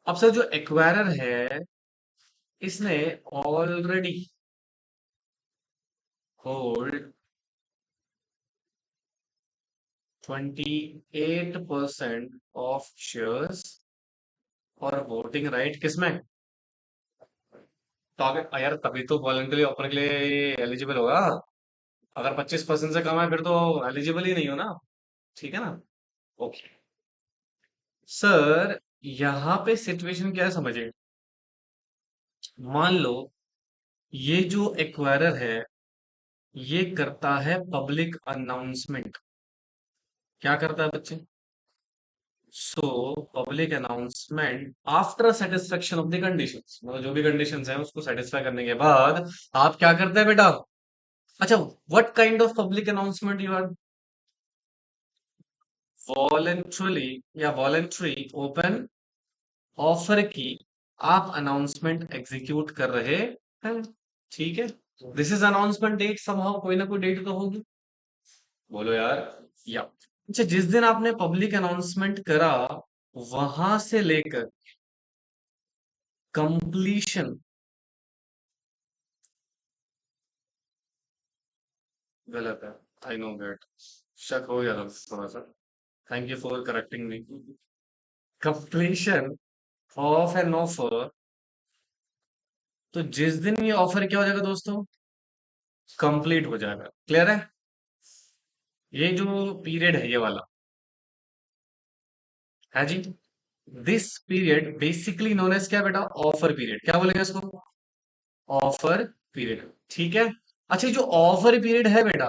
S1: अब सर, जो एक्वायरर है इसने ऑलरेडी होल्ड 28% ऑफ शेयर्स और वोटिंग राइट किसमें? तो अगर यार, तभी तो वॉलंटरी ऑफर के लिए एलिजिबल होगा। अगर 25% से कम है फिर तो एलिजिबल ही नहीं हो ना। ठीक है ना? ओके। सर यहाँ पे सिचुएशन क्या है समझे। मान लो ये जो एक्वायरर है ये करता है पब्लिक अनाउंसमेंट। क्या करता है बच्चे। So public announcement after satisfaction of the conditions, मतलब जो भी कंडीशंस हैं उसको सेटिस्फाई करने के बाद आप क्या करते हैं बेटा। अच्छा, what kind of public announcement you are. Voluntarily या वॉलेंट्री ओपन ऑफर की आप अनाउंसमेंट एग्जीक्यूट कर रहे हैं। ठीक है। This is announcement date, somehow कोई ना कोई डेट तो होगी। बोलो यार। या अच्छा, जिस दिन आपने पब्लिक अनाउंसमेंट करा वहां से लेकर कंप्लीशन। गलत है। I know that. शक हो गया था थोड़ा सा। Thank you for correcting me. Completion of an offer. तो जिस दिन ये ऑफर क्या हो जाएगा दोस्तों, कंप्लीट हो जाएगा। क्लियर है। ये जो पीरियड है ये वाला है जी, this period basically known as क्या बेटा, ऑफर पीरियड। क्या बोलेंगे इसको, ऑफर पीरियड। ठीक है। अच्छा, ये जो ऑफर पीरियड है बेटा,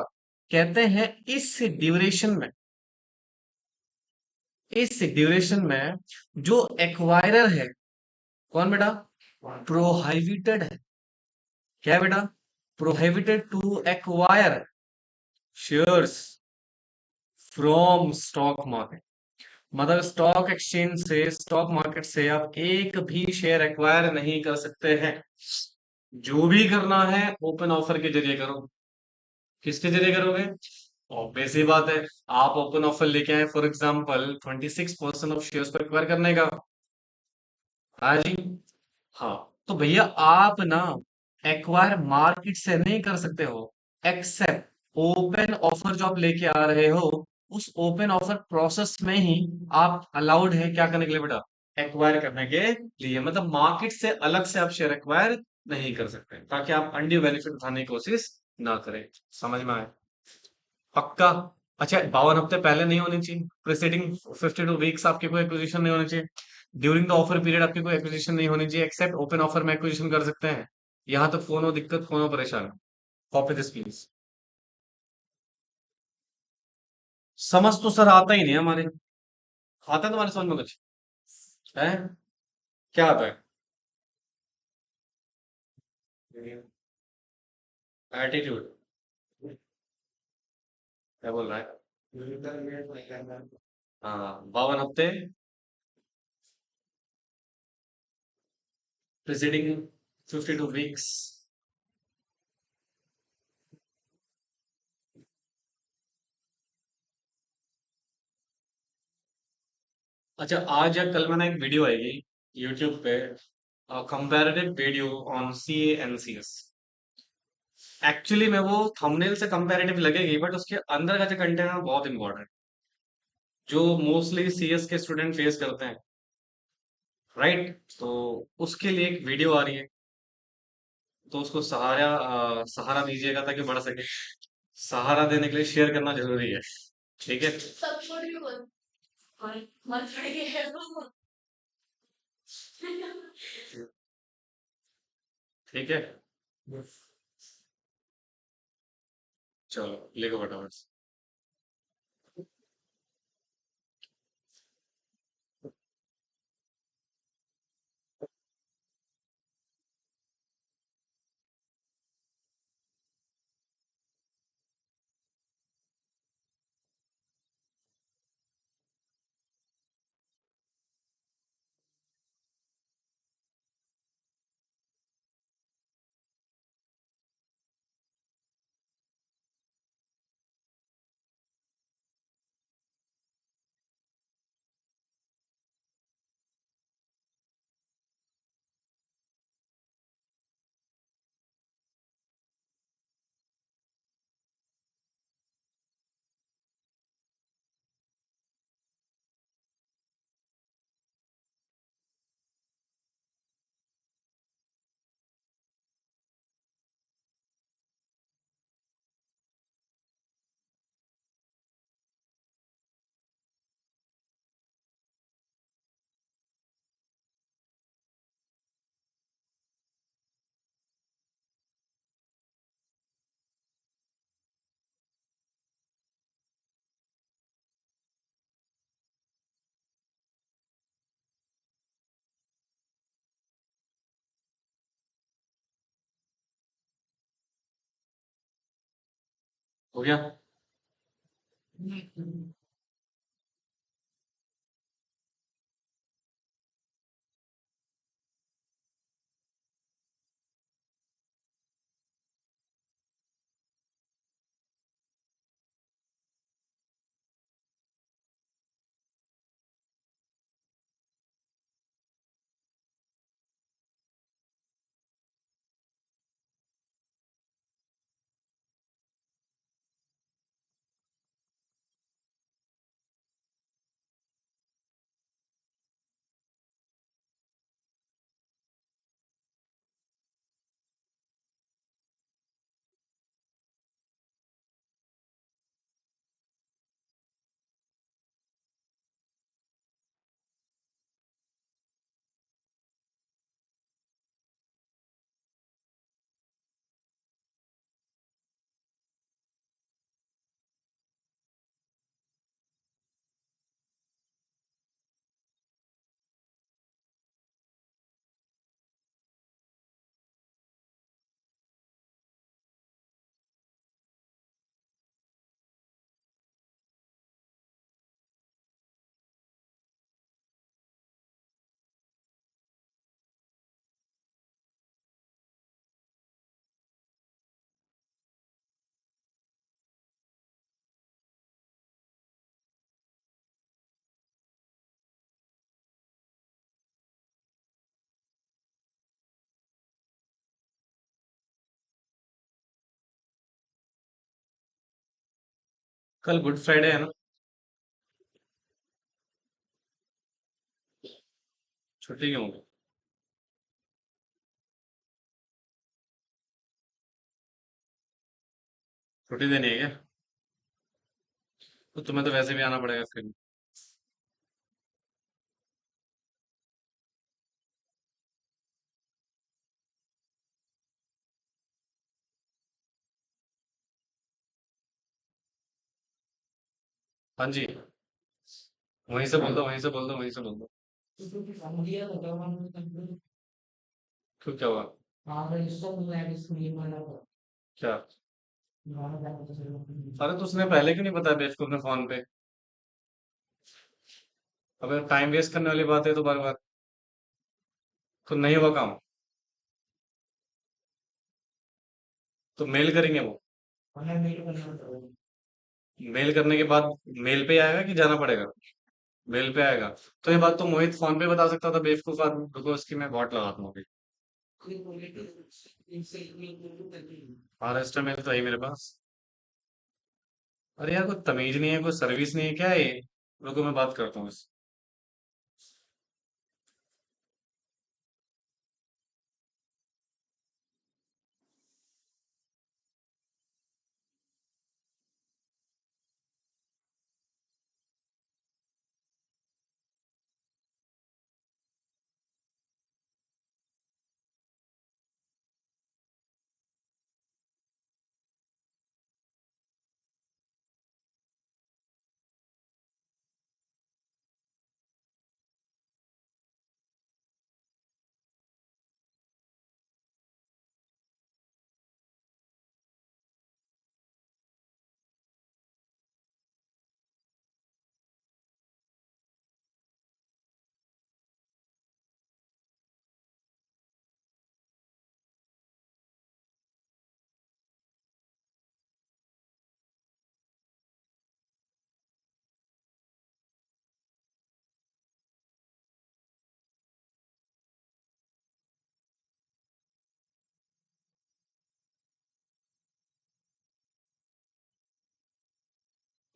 S1: कहते हैं इस ड्यूरेशन में, इस ड्यूरेशन में जो एक्वायरर है, कौन बेटा, प्रोहाइबिटेड है। क्या है बेटा, prohibited to acquire shares from stock market. मतलब स्टॉक एक्सचेंज से, स्टॉक मार्केट से आप एक भी शेयर एक्वायर नहीं कर सकते हैं। जो भी करना है ओपन ऑफर के जरिए करो। किसके जरिए करोगे, ऑब्वियस सी बात है। आप ओपन ऑफर लेके आए फॉर एग्जांपल 26% ऑफ शेयर्स को एक्वायर करने का। हाँ जी। हाँ, तो भैया आप ना एक्वायर मार्केट से नहीं कर सकते हो, एक्सेप्ट ओपन ऑफर जो आप लेके आ रहे हो, उस ओपन ऑफर प्रोसेस में ही आप अलाउड है क्या करने के लिए बेटा, एक्वायर करने के लिए। मतलब मार्केट से अलग से आप शेयर एक्वायर नहीं कर सकते, ताकि आप अनड्यू बेनिफिट उठाने की कोशिश ना करें। समझ में आए। पक्का। अच्छा, 52 हफ्ते पहले नहीं होनी चाहिए, प्रीसीडिंग 52 वीक्स आपके कोई एक्विजिशन नहीं होनी चाहिए, ड्यूरिंग द ऑफर पीरियड आपकी कोई एक्विजिशन नहीं होनी चाहिए, एक्सेप्ट ओपन ऑफर में एक्विजिशन कर सकते हैं। यहां तक फोन हो दिक्कत, फोन हो परेशान, कॉपी दिस प्लीज। समझ तो सर आता ही नहीं है हमारे। आता है तुम्हारे समझ में कुछ है, क्या आता है। एटीट्यूड। क्या बोल रहा है। हाँ, 52 हफ्ते प्रीसीडिंग 52 वीक्स। अच्छा, आज या कल में ना एक वीडियो आएगी यूट्यूब पे, comparative video on C N C S. Actually में वो थंबनेल से कंपैरेटिव लगेगी, बट उसके अंदर का जो कंटेंट है वो बहुत इंपॉर्टेंट, जो मोस्टली सीएस के स्टूडेंट फेस करते हैं। राइट, तो उसके लिए एक वीडियो आ रही है, तो उसको सहारा दीजिएगा ताकि बढ़ सके। सहारा देने के लिए शेयर करना जरूरी है। ठीक है। ठीक है, चलो लिखो फटाफट। हो गया। कल गुड फ्राइडे है ना? छुट्टी क्यों होगी? छुट्टी देनी है क्या? तो तुम्हें तो वैसे भी आना पड़ेगा फिर। हाँ जी। वहीं से बोल दो, वहीं से बोल दो, वहीं से बोल दो। क्यों, क्या हुआ? क्या? अरे तो उसने पहले क्यों नहीं बताया बेवकूफ ने फोन पे? अगर टाइम वेस्ट करने वाली बात है तो बार बार तो नहीं हुआ काम। तो मेल करेंगे वो। मेल करने के बाद मेल पे आएगा कि जाना पड़ेगा? मेल पे आएगा। तो ये बात तो मोहित फोन पे बता सकता था, बेवकूफ आदमी। रुको, उसकी मैं वॉट लगाता हूँ अभी। महाराष्ट्र में तो है ही मेरे पास। अरे यार, कोई तमीज नहीं है, कोई सर्विस नहीं है, क्या है ये? रुको, मैं बात करता हूँ इससे।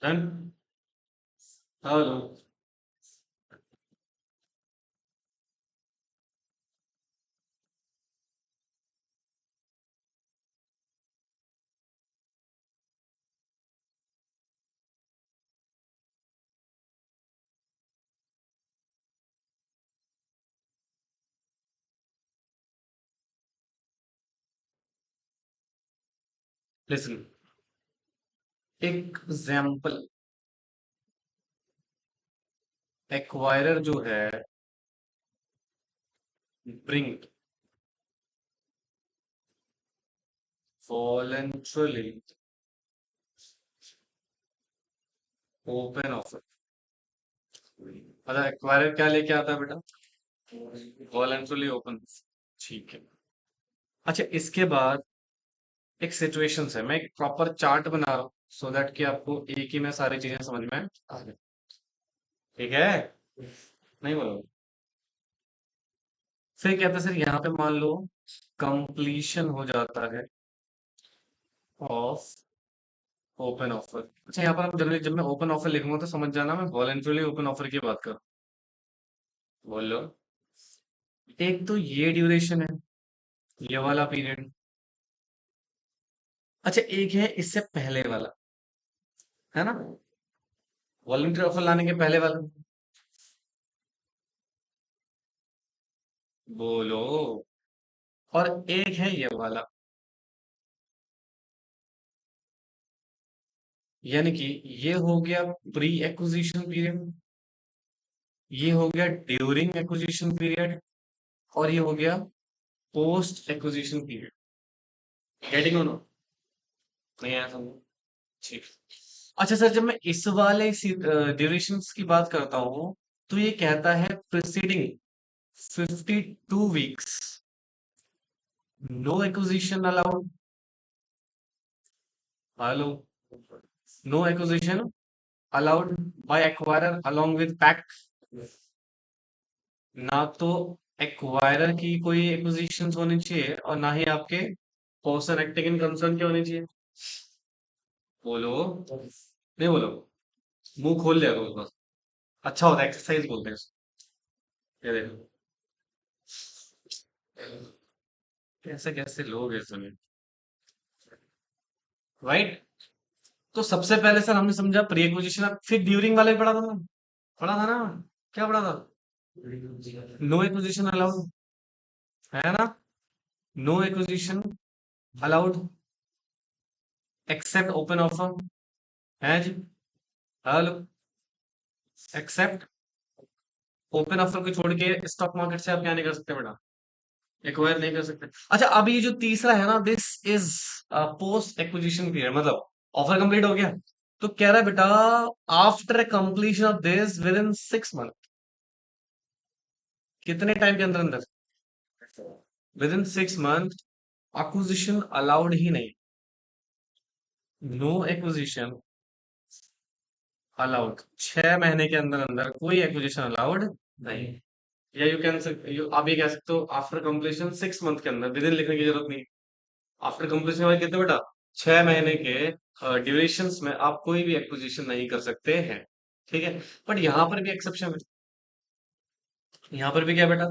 S1: Done. Hello. Listen. Example. Acquirer जो है, ब्रिंग वॉलंटरली ओपन ऑफर। अच्छा, एक्वायरर क्या लेके आता है बेटा? Voluntarily open. ठीक है। अच्छा, इसके बाद एक सिचुएशन है, मैं एक प्रॉपर चार्ट बना रहा हूँ सो दैट कि आपको एक ही में सारी चीजें समझ में आ जाए। ठीक है? नहीं बोलो। फिर कहते हैं सर, यहाँ पे मान लो कंप्लीशन हो जाता है ऑफ ओपन ऑफर। अच्छा, यहाँ पर आप जनरली जब मैं ओपन ऑफर लिखूंगा तो समझ जाना मैं वॉलंटरली ओपन ऑफर की बात कर। बोलो। एक तो ये ड्यूरेशन है, ये वाला पीरियड। अच्छा, एक है इससे पहले वाला, है ना? वॉलंटरी ऑफर लाने के पहले वाला। बोलो। और एक है ये वाला, यानी कि ये हो गया प्री एक्विजिशन पीरियड, ये हो गया ड्यूरिंग एक्विजिशन पीरियड, और ये हो गया post acquisition period. Getting no? नहीं आया समझ? ठीक। अच्छा सर, जब मैं इस वाले ड्यूरेशंस की बात करता हूँ तो ये कहता है preceding 52 weeks no acquisition allowed. Hello? No acquisition allowed by acquirer along with pact। ना तो एक्वायरर की कोई एक्विजिशन होनी चाहिए और ना ही आपके पर्सन एक्टिंग इन कंसर्न के होनी चाहिए। बोलो। नहीं बोलो। मुंह खोल लिया करो बस। अच्छा होता है, एक्सरसाइज बोलते हैं इसको। ये देखो, कैसे कैसे लोग हैं इसमें। राइट। तो सबसे पहले सर हमने समझा प्री एक्विजिशन, फिर ड्यूरिंग वाला भी पढ़ा था ना? पढ़ा था ना? क्या पढ़ा था? नो एक्विजिशन अलाउड, है ना? No acquisition allowed except open offer, है जी? हेलो? एक्सेप्ट ओपन ऑफर को छोड़ के स्टॉक मार्केट से आप क्या नहीं कर सकते बेटा? एक्वायर नहीं कर सकते। अच्छा, अब ये जो तीसरा है ना, this is post acquisition period, मतलब ऑफर कंप्लीट हो गया तो कह रहा है बेटा after completion of this within 6 month. कितने टाइम के अंदर अंदर? Within 6 month acquisition allowed ही नहीं। नो एक्विजिशन अलाउड, 6 महीने के अंदर अंदर कोई एक्विजिशन अलाउड नहीं। या यू कैन, आप ये कह सकते हो आफ्टर कंप्लीशन 6 मंथ के अंदर, विद इन लिखने की जरूरत नहीं। आफ्टर कंप्लीशन वाले कितने बेटा? 6 महीने के ड्यूरेशंस में आप कोई भी एक्विजिशन नहीं कर सकते हैं। ठीक है? बट यहाँ पर भी एक्सेप्शन है। यहाँ पर भी क्या बेटा?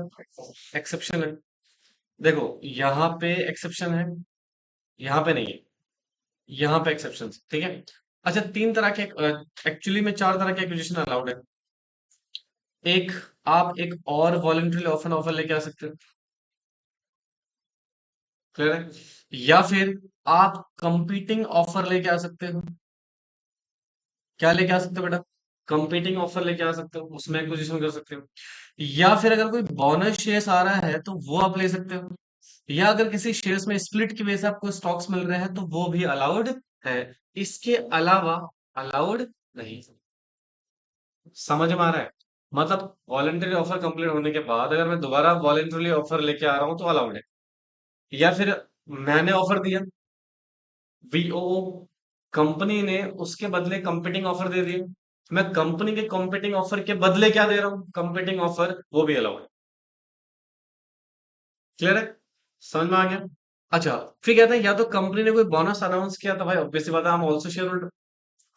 S1: एक्सेप्शन है। देखो, यहाँ पे एक्सेप्शन है, यहाँ पे नहीं है। यहाँ पे एक्सेप्शन, ठीक है? अच्छा, तीन तरह के, एक्चुअली में 4 तरह के एक्विजिशन अलाउड है। एक, आप एक और वॉलंटरी ऑफर ऑफर लेके आ सकते हो। क्लियर है? या फिर आप कंपीटिंग ऑफर लेके आ सकते हो। क्या लेके आ सकते हो बेटा? कंपीटिंग ऑफर लेके आ सकते हो, उसमें एक्विजिशन कर सकते हो। या फिर अगर कोई बोनस शेयर्स आ रहा है तो वो आप ले सकते हो। या अगर किसी शेयर्स में स्प्लिट की वजह से आपको स्टॉक्स मिल रहे हैं तो वो भी अलाउड है। इसके अलावा अलाउड नहीं। समझ में आ रहा है? मतलब वॉलंटरी ऑफर कंप्लीट होने के बाद अगर मैं दोबारा वॉलंटरी ऑफर लेके आ रहा हूं तो अलाउड है। या फिर मैंने ऑफर दिया, वीओ, कंपनी ने उसके बदले कंपीटिंग ऑफर दे दिया, मैं कंपनी के कंपीटिंग ऑफर के बदले क्या दे रहा हूँ, कंपीटिंग ऑफर, वो भी अलाउड है। क्लियर है? समझ में आ गया? अच्छा, फिर कहते हैं या तो कंपनी ने कोई बोनस अनाउंस किया तो भाई ऑब्वियसली बात है, हम ऑल्सो शेयर होल्डर।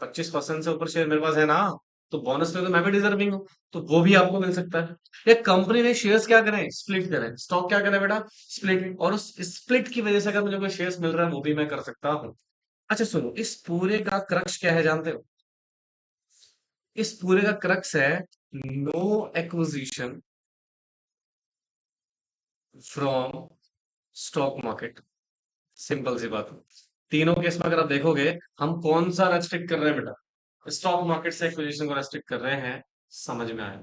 S1: 25% से ऊपर शेयर मेरे पास है ना, तो बोनस में तो मैं भी डिजर्विंग हूँ, तो वो भी आपको मिल सकता है। या कंपनी ने शेयर्स क्या करें, स्प्लिट करें, स्टॉक क्या करें बेटा, स्प्लिट, और उस स्प्लिट की वजह से अगर मुझे कोई शेयर्स मिल रहा है वो भी मैं कर सकता हूँ। अच्छा सुनो, इस पूरे का क्रक्स क्या है जानते हो? इस पूरे का क्रक्स है no acquisition from stock market. Simple सी बात है। तीनों केस में अगर आप देखोगे, हम कौन सा रेस्ट्रिक्ट कर रहे हैं बेटा? स्टॉक मार्केट से एक्विजिशन को रेस्ट्रिक्ट कर रहे हैं। समझ में आया?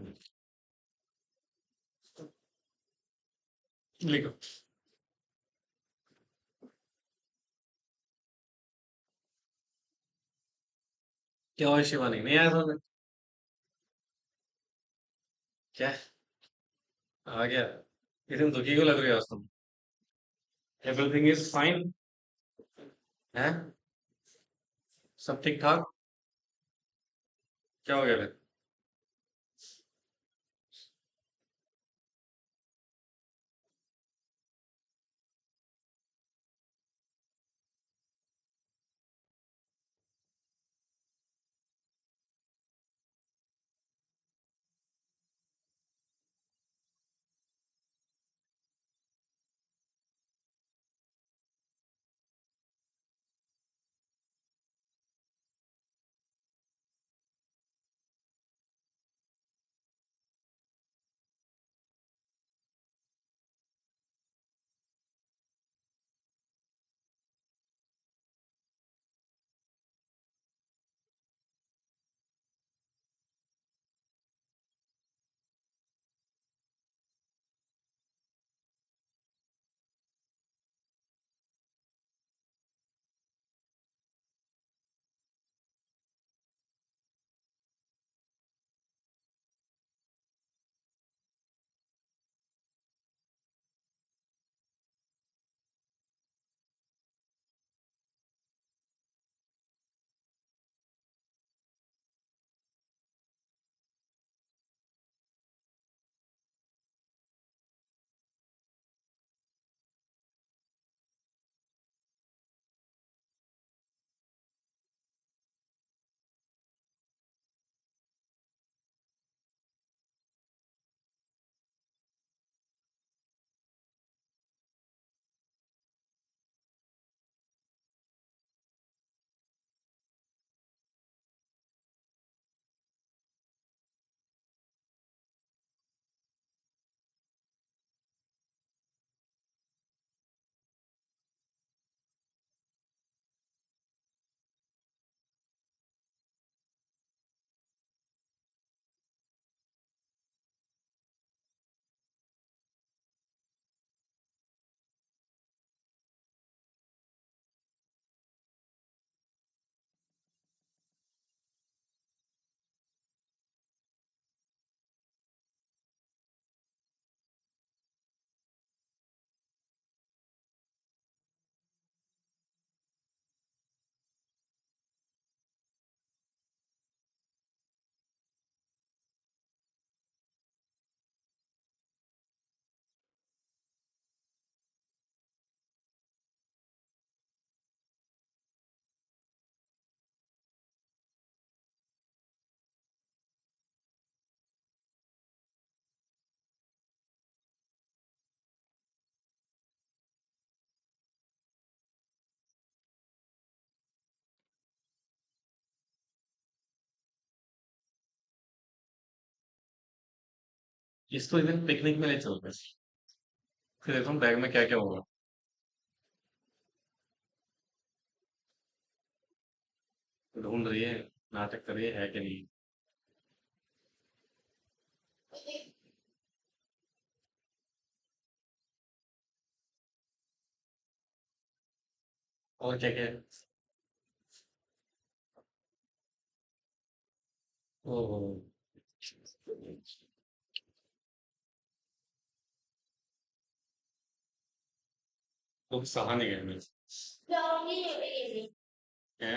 S1: लिखो। क्या हुआ शिवानी, नहीं आया समझ में? क्या आ गया? इतनी दुखी क्यों लग रही हो आज तुम? एवरीथिंग इज फाइन है? सब ठीक ठाक? क्या हो गया फिर? इसको एक दिन पिकनिक में ले चलते हैं। फिर देखो बैग में क्या क्या होगा। ढूंढ रही है, नाटक कर रही है कि नहीं? और क्या क्या है? ओहो। तो सहा नहीं गए मैं। है?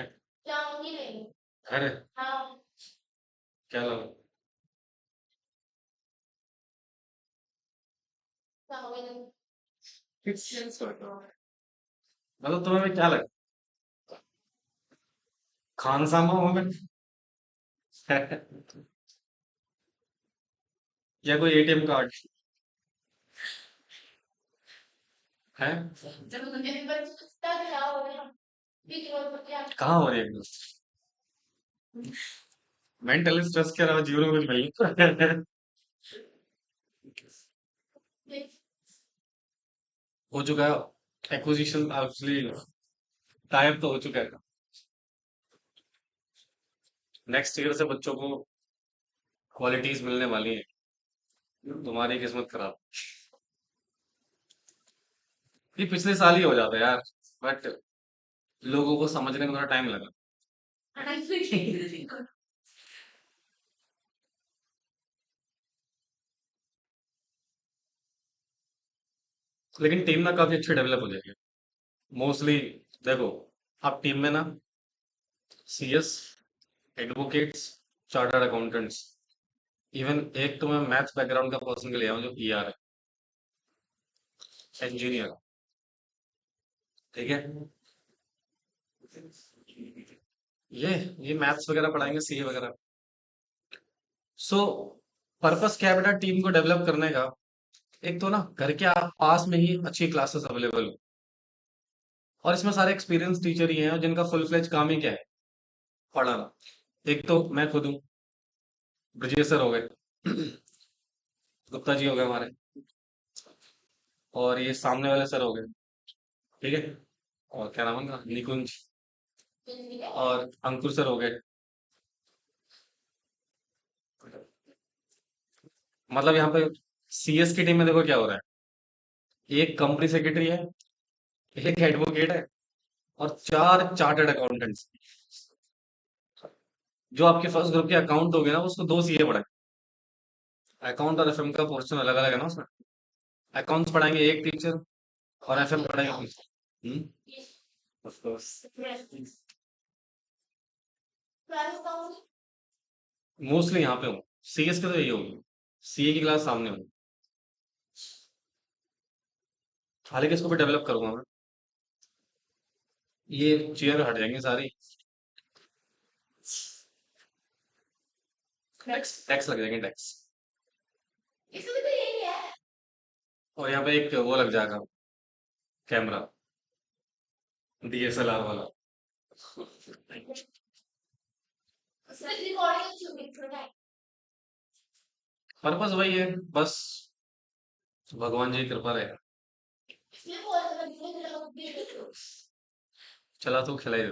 S1: अरे, क्या लगा? मतलब तुम्हें भी क्या लगा? खान सामा हो मैं? या कोई एटीएम कार्ड है? कहाँ हो रही है? मेंटली स्ट्रेस के अलावा जीवन में कुछ मिल हो चुका है। एक्विजिशन एक्चुअली टाइप तो हो चुका है। नेक्स्ट ईयर से बच्चों को क्वालिटीज मिलने वाली है। तुम्हारी किस्मत खराब। ये पिछले साल ही हो जाता है यार, बट लोगों को समझने में थोड़ा टाइम लगा। लेकिन टीम ना काफी अच्छी डेवलप हो जाएगी मोस्टली। देखो, आप टीम में ना CS, advocates, chartered accountants, even एक तो मैं मैथ्स बैकग्राउंड का पर्सन के लिए आया हूँ जो पीआर है, इंजीनियर। ठीक है। ये ये मैथ्स वगैरह पढ़ाएंगे, सीए वगैरह। सो पर्पस क्या है बेटा टीम को डेवलप करने का? एक तो ना घर के पास में ही अच्छी क्लासेस अवेलेबल हो, और इसमें सारे एक्सपीरियंस टीचर ही हैं जिनका फुल फ्लेज काम ही क्या है, पढ़ाना। एक तो मैं खुद हूँ, ब्रजेश सर हो गए, गुप्ता जी हो गए हमारे, और ये सामने वाले सर हो गए। ठीक है। और क्या नाम है उनका, निकुंज, और अंकुर सर हो गए। मतलब यहाँ पे सीएस की टीम में देखो क्या हो रहा है, एक कंपनी सेक्रेटरी है, एक एडवोकेट है, और चार चार्टर्ड अकाउंटेंट्स। जो आपके फर्स्ट ग्रुप के अकाउंट हो गए ना, उसको दो सीए पढ़ाए। अकाउंट और एफएम का पोर्शन अलग अलग है ना उसमें। अकाउंट्स पढ़ाएंगे एक टीचर, और एफएम पढ़ाएंगे टीचर। Of course. मोस्टली यहाँ पे हूँ, सीएस के तो यही होगी, सीए की क्लास सामने होगी। हालांकि इसको भी डेवलप करूंगा मैं। ये चेयर हट जाएंगी सारी, टैक्स टैक्स लग जाएंगे, टैक्स। और यहाँ पे एक वो लग जाएगा, कैमरा, डीएसएलआर वाला। पर्पस वही है बस, भगवान जी की कृपा रहे। चला तो खिलाई दे।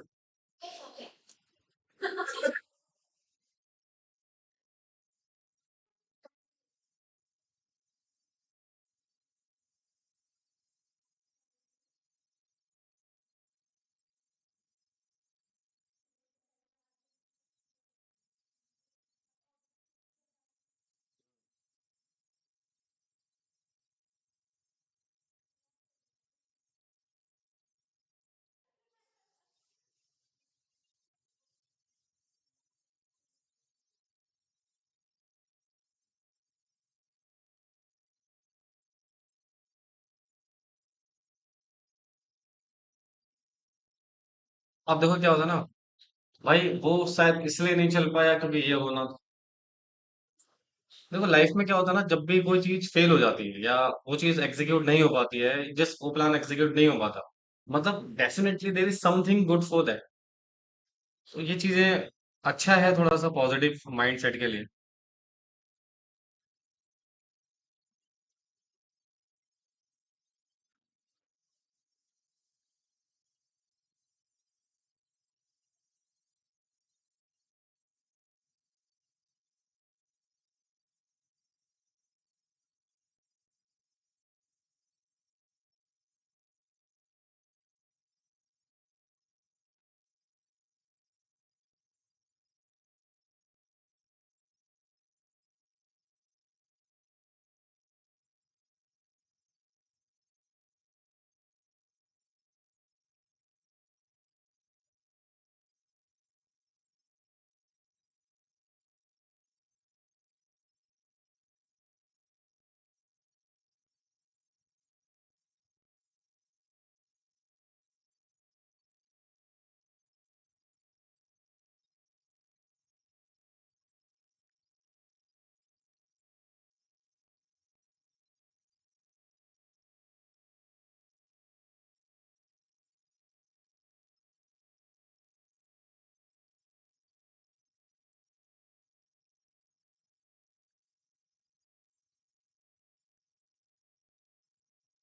S1: अब देखो क्या होता है ना भाई, वो शायद इसलिए नहीं चल पाया क्योंकि ये होना। देखो लाइफ में क्या होता है ना, जब भी कोई चीज फेल हो जाती है या वो चीज एग्जीक्यूट नहीं हो पाती है, जिस वो प्लान एग्जीक्यूट नहीं हो पाता, मतलब definitely there is something good for that. तो ये चीजें अच्छा है थोड़ा सा पॉजिटिव माइंडसेट के लिए।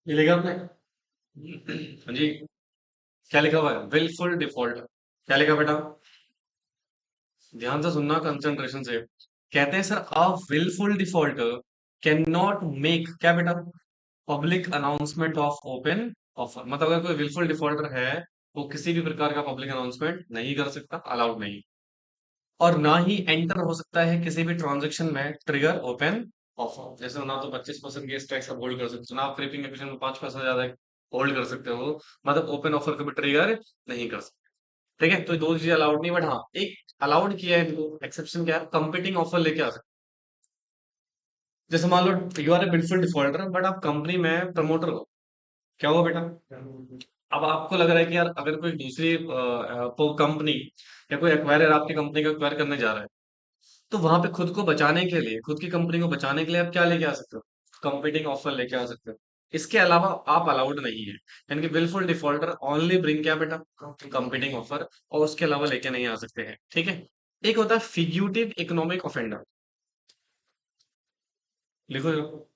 S1: ये लिखा आपने? हाँ जी। क्या लिखा हुआ है, विलफुल डिफॉल्ट? क्या लिखा बेटा? ध्यान से सुनना, कंसंट्रेशन से। कहते हैं sir, a willful defaulter can not make क्या बेटा, public announcement of open offer. मतलब अगर कोई विलफुल डिफॉल्टर है, वो किसी भी प्रकार का पब्लिक अनाउंसमेंट नहीं कर सकता, अलाउड नहीं। और ना ही एंटर हो सकता है किसी भी ट्रांजेक्शन में ट्रिगर ओपन ऑफर। जैसे ना तो 25% के स्टैक्स आप होल्ड कर सकते हो, ना आप क्रीपिंग एफिशिएंसी में 5 पैसा ज्यादा होल्ड कर सकते हो। मतलब ओपन ऑफर कभी ट्रिगर नहीं कर सकते। ठीक है, तो ये दो चीजें अलाउड नहीं, बट हाँ एक अलाउड किया है इनको, एक्सेप्शन क्या है, कंपीटिंग ऑफर लेके आ सकते हो। जैसे मान लो यू आर ए बिल्कुल डिफॉल्टर बट आप कंपनी में प्रमोटर हो। क्या हुआ बेटा? अब आपको लग रहा है कि यार अगर कोई दूसरी कंपनी या कोई एक्वायरर आपकी कंपनी को एक्वायर करने जा रहा है, तो वहां पे खुद को बचाने के लिए, खुद की कंपनी को बचाने के लिए आप क्या लेके आ सकते हो? कंपीटिंग ऑफर लेके आ सकते हो। इसके अलावा आप अलाउड नहीं है, यानी कि बिल्कुल डिफॉल्टर ओनली ब्रिंग क्या बेटा? कंपीटिंग ऑफर, और उसके अलावा लेके नहीं आ सकते हैं। ठीक है। एक होता है फिग्यूटिव इकोनॉमिक ऑफेंडर। लिखो जरा।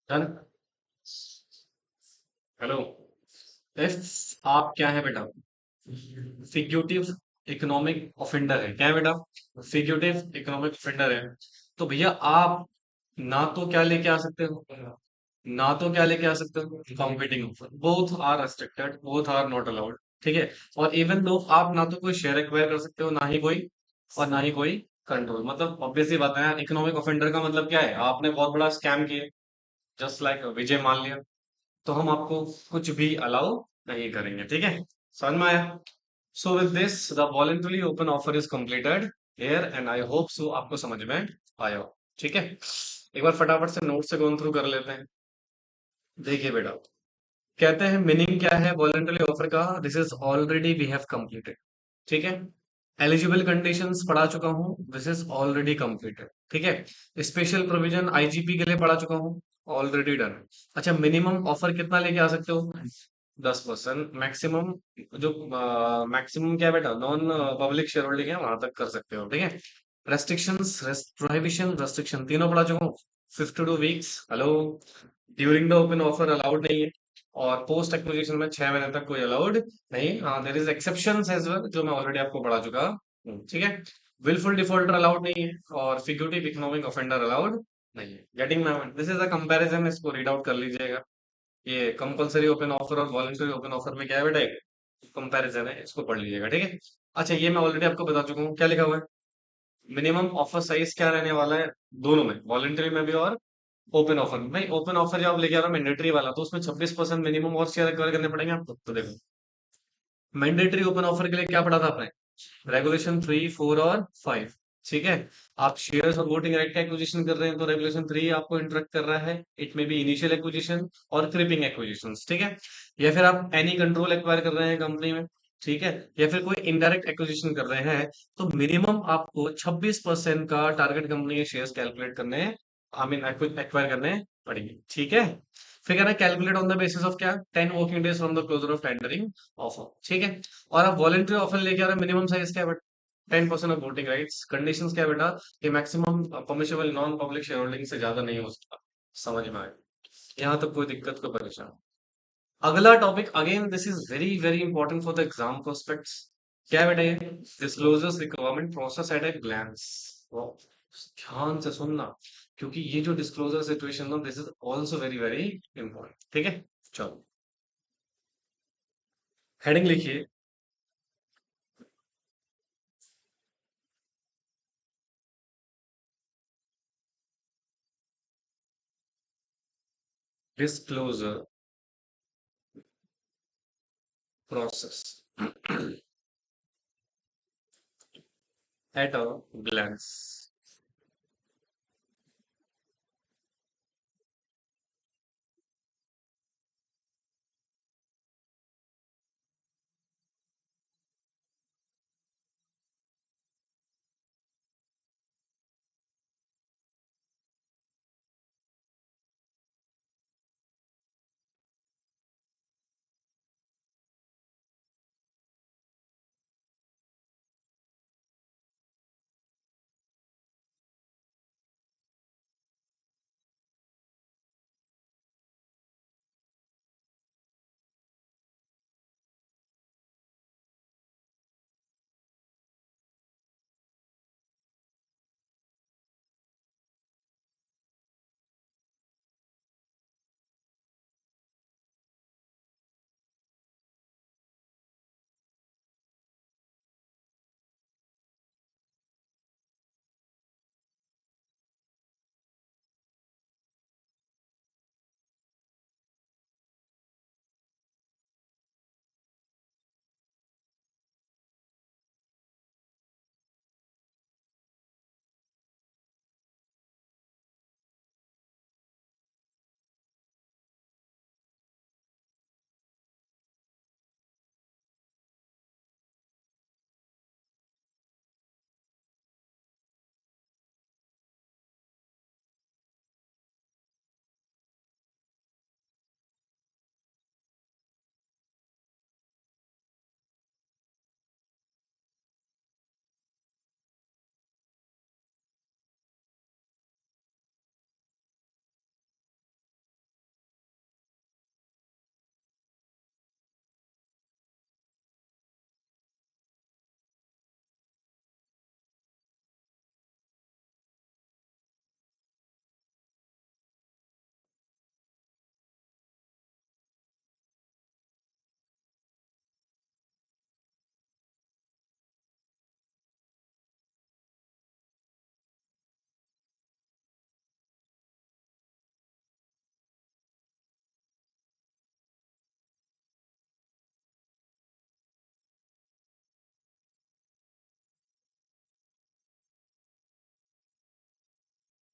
S1: डन। हेलो। इफ आप क्या है बेटा? फिग्यूटिव इकोनॉमिक ऑफेंडर है। क्या है बेटा? फिग्यूटिव इकोनॉमिक ऑफेंडर है। तो भैया आप ना तो क्या लेके आ सकते हो, ना तो क्या लेके आ सकते हो competing offer, both are restricted, both are not allowed. ठीक है। और इवन दो आप ना तो कोई शेयर एक्वायर कर सकते हो, ना ही कोई, और ना ही कोई कंट्रोल। मतलब ऑब्वियसली बात है, इकोनॉमिक ऑफेंडर का मतलब क्या है? आपने बहुत बड़ा स्कैम किया, जस्ट लाइक विजय माल्या, तो हम आपको कुछ भी अलाउ नहीं करेंगे। ठीक है, समझ में आया? So with this the voluntary open offer is completed here, and I hope so आपको समझ में आया हो। ठीक है, एक बार फटाफट से नोट से गोन थ्रू कर लेते हैं। देखिए बेटा, कहते हैं मीनिंग क्या है वॉलंटरी ऑफर का? This is already we have completed. ठीक है। एलिजिबल कंडीशंस पढ़ा चुका हूँ, दिस इज ऑलरेडी कंप्लीटेड। ठीक है। स्पेशल प्रोविजन आईजीपी के लिए पढ़ा चुका हूँ, ऑलरेडी डन। अच्छा, मिनिमम ऑफर कितना लेके आ सकते हो? 10%। मैक्सिमम, जो मैक्सिमम क्या है बेटा, नॉन पब्लिक शेयर होल्डिंग है, वहां तक कर सकते हो। ठीक है। रेस्ट्रिक्शंस, प्रोहिबिशन, रेस्ट्रिक्शन तीनों पढ़ा चुका हूँ। 52 weeks, hello. During the open offer allowed नहीं है, और पोस्ट एक्विजिशन में 6 महीने तक कोई अलाउड नहीं। हाँ, there is exceptions as well, जो मैं ऑलरेडी आपको पढ़ा चुका हूँ। ठीक है। विलफुल डिफॉल्टर अलाउड नहीं है, और फिग्यूटिव इकोनॉमिक ऑफेंडर अलाउड नहीं है। Getting my point? This is a comparison, इसको रीड आउट कर लीजिएगा। ये कंपलसरी ओपन ऑफर और वॉलंटरी ओपन ऑफर में क्या है बेटा, एक कंपैरिजन है, इसको पढ़ लीजिएगा। ठीक है। अच्छा, ये मैं ऑलरेडी आपको बता चुका हूँ, क्या लिखा हुआ है? मिनिमम ऑफर साइज क्या रहने वाला है, दोनों में, वॉलंटरी में भी और ओपन ऑफर में। भाई ओपन ऑफर जब आप लेके आ रहे हो मैंडेटरी वाला, तो उसमें 26% मिनिमम और शेयर एक्वायर करने पड़ेंगे आपको। तो देखो, मैंडेटरी ओपन ऑफर के लिए क्या पढ़ा था आपने? रेगुलेशन 3, 4 और 5। ठीक है। आप शेयर्स और वोटिंग राइट का एक्विजिशन कर रहे हैं, तो रेगुलेशन 3 आपको इंटरेक्ट कर रहा है। इट में बी इनिशियल एक्विजिशन और क्रिपिंग एक्विजिशन। ठीक है। या फिर आप एनी कंट्रोल एक्वायर कर रहे हैं कंपनी में, ठीक है, या फिर कोई इनडायरेक्ट एक्विजिशन कर रहे हैं, तो मिनिमम आपको 26% का टारगेट कंपनी के शेयर्स कैलकुलेट करने हैं, आई मीन एक्वायर करने हैं। पड़ेगी, ठीक है। फिर कहना calculate on the basis of क्या, 10 working days from the closure of tendering offer, ठीक है। और अब वॉलेंट्री ऑफर लेके आ रहा है, मिनिमम साइज क्या है बेटा, 10% ऑफ वोटिंग राइट्स, कंडीशंस क्या है बेटा, कि maximum permissible non public share holding से ज्यादा नहीं हो सकता। समझ में आया, यहाँ तक कोई दिक्कत, कोई परेशान। अगला topic, again this is very very important for the exam prospects. क्या है बेटा ये, disclosures requirement process at a glance. ध्यान से सुनना, क्योंकि ये जो डिस्क्लोजर सिचुएशन ना, this is also very very important, ठीक है। चलो, हेडिंग लिखिए, disclosure process at a glance.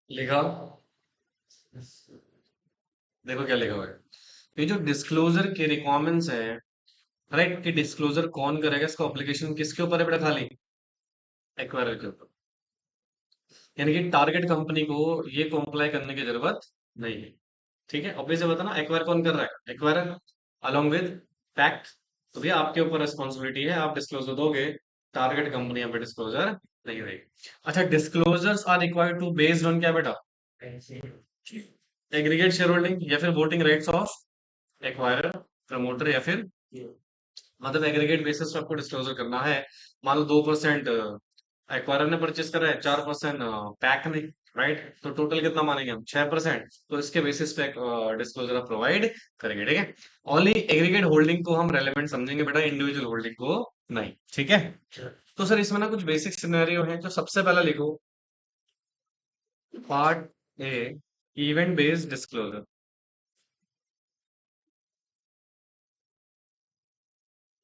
S1: लिखा, देखो क्या लिखा हुआ है, ये जो डिस्क्लोजर के रिक्वायरमेंट्स है, राइट, कि डिस्क्लोजर कौन करेगा, इसको एप्लीकेशन किसके ऊपर है बेटा, खाली एक्वायरर के ऊपर। यानी कि टारगेट कंपनी को ये कॉम्प्लाई करने की जरूरत नहीं है, ठीक है। ऑब्वियस है, बताना एक्वायर कौन कर रहा है, एक्वायर अलोंग विद फैक्ट। तो भैया आपके ऊपर रिस्पॉन्सिबिलिटी है, आप डिस्क्लोजर दोगे, टारगेट कंपनी यहाँ पे डिस्क्लोजर नहीं रहेगी। अच्छा, disclosures are required to based on क्या बेटा, एग्रीगेट शेयर होल्डिंग या फिर voting rights of acquirer, promoter, या फिर मतलब एग्रीगेट बेसिस पे आपको डिस्क्लोजर करना है। मान लो 2% एक्वायरर ने परचेस करा है, 4% पैक ने, राइट, तो टोटल कितना मानेंगे हम, 6%। तो इसके बेसिस पे डिस्क्लोजर आप प्रोवाइड करेंगे, ठीक है। ओनली एग्रीगेट होल्डिंग को हम रेलेवेंट समझेंगे बेटा, इंडिविजुअल होल्डिंग को नहीं, ठीक है। तो सर इसमें ना कुछ बेसिक सिनेरियो है, जो सबसे पहला लिखो, part A, event based disclosure,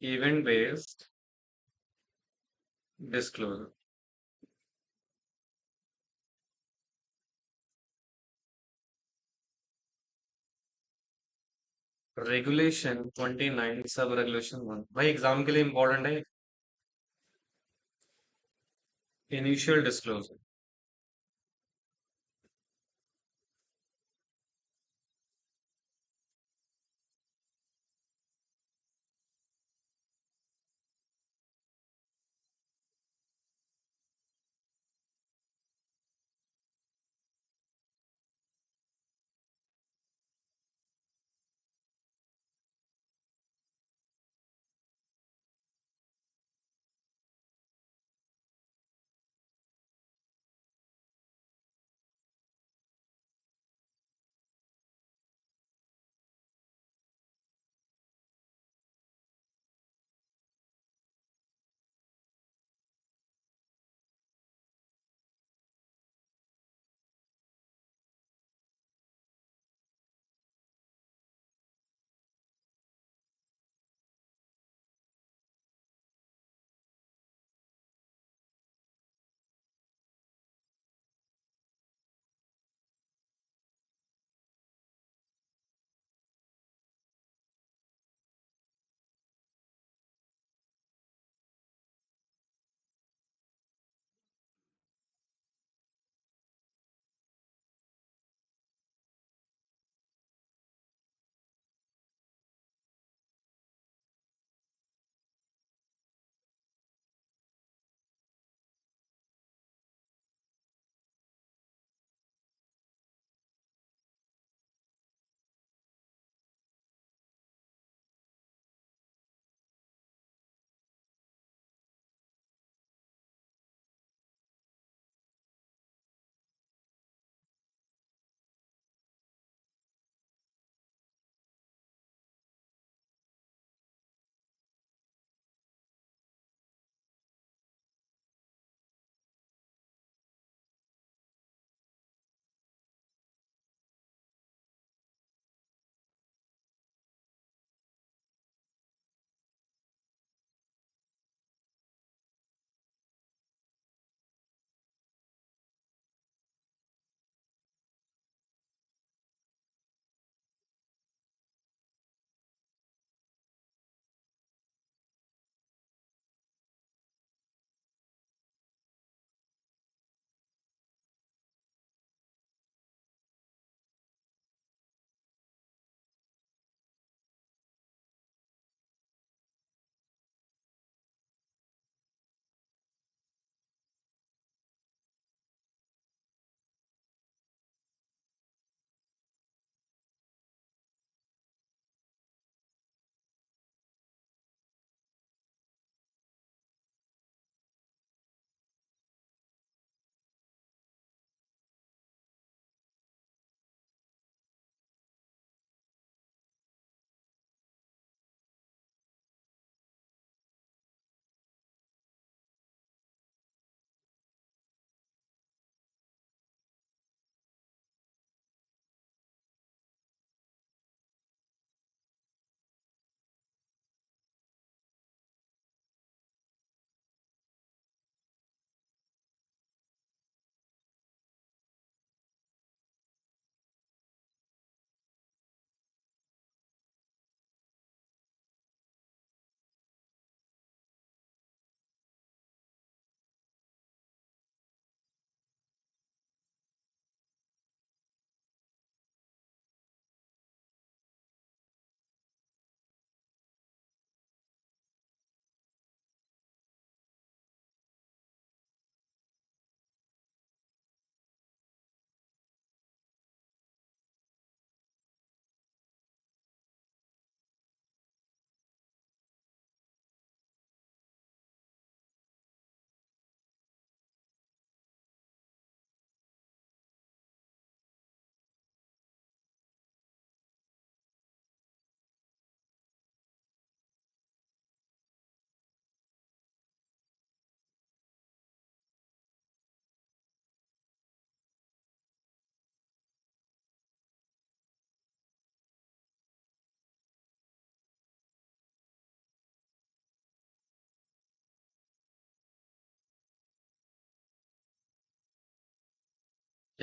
S1: event based disclosure, regulation 29 sub regulation 1, भाई एग्जाम के लिए इंपॉर्टेंट है। इनिशियल डिस्क्लोजर,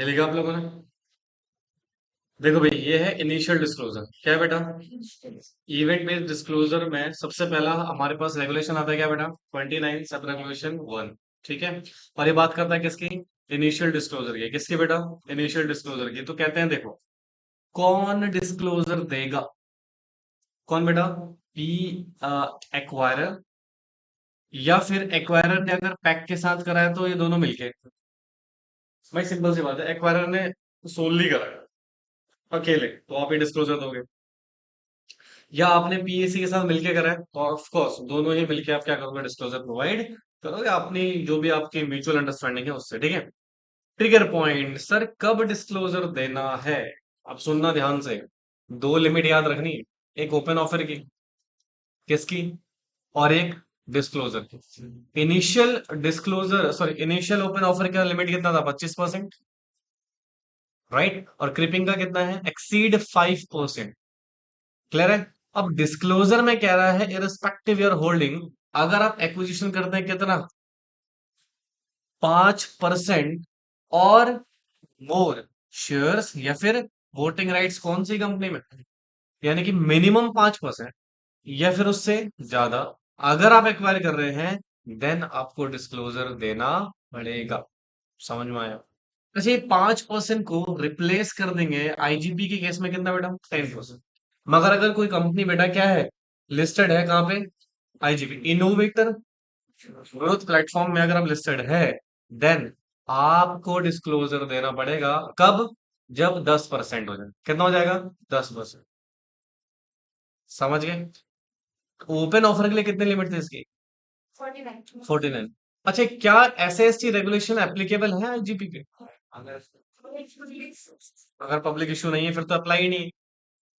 S1: ये लिखा आप लोगों ने? देखो भाई, ये है इनिशियल डिस्क्लोजर। क्या है बेटा? इवेंट बेस्ड डिस्क्लोजर में सबसे पहला हमारे पास रेगुलेशन आता है, क्या बेटा? 29 सब रेगुलेशन 1। ठीक है। और ये बात करता है किसकी? इनिशियल डिस्क्लोजर की। किसकी बेटा? इनिशियल डिस्क्लोजर की। तो कहते हैं देखो, कौन डिस्क्लोजर देगा? कौन बेटा? पी एक्वायरर, या फिर एक्वायरर ने अगर पैक के साथ कराया तो ये दोनों मिलके। भाई सिंपल सी बात है, एक्वायरर ने सोलली कराया अकेले तो आप ही डिस्क्लोजर दोगे, या आपने पीएसी के साथ मिलके करा है तो ऑफ कोर्स दोनों ही मिलके आप क्या करोगे? डिस्क्लोजर प्रोवाइड करोगे अपनी जो भी आपकी म्यूचुअल अंडरस्टैंडिंग है उससे। ठीक है। ट्रिगर पॉइंट सर, कब डिस्क्लोजर देना है? अब सुनना ध्यान से। दो लिमिट याद रखनी है, एक ओपन ऑफर की। किसकी? और एक डिस्क्लोजर की। Initial disclosure sorry initial open offer का लिमिट कितना था? 25%। राइट। और क्रिपिंग का कितना है? एक्सीड 5%। क्लियर है? अब डिस्क्लोजर में कह रहा है इररिस्पेक्टिव योर होल्डिंग, अगर आप एक्विजिशन करते हैं कितना? 5% और मोर शेयर्स, या फिर वोटिंग राइट्स कौन सी कंपनी में, यानी कि मिनिमम 5%, या फिर उससे ज्यादा अगर आप एक्वायर कर रहे हैं, देन आपको डिस्क्लोजर देना पड़ेगा। समझ में आया? अच्छा, ये 5% को रिप्लेस कर देंगे आईजीपी के केस में कितना बेटा? 10%। मगर अगर कोई कंपनी बेटा क्या है, लिस्टेड है कहाँ पे? आईजीपी इनोवेटर ग्रोथ प्लेटफॉर्म में अगर आप लिस्टेड है, देन आपको डिस्क्लोजर देना पड़ेगा। कब? जब 10% हो जाए। कितना हो जाएगा? 10%। समझ गए? ओपन ऑफर के लिए कितने लिमिट थे इसकी? 49। अच्छा, क्या एसएसटी रेगुलेशन एप्लीकेबल है आईजीपी पे? अगर पब्लिक इशू नहीं है फिर तो अप्लाई ही नहीं है।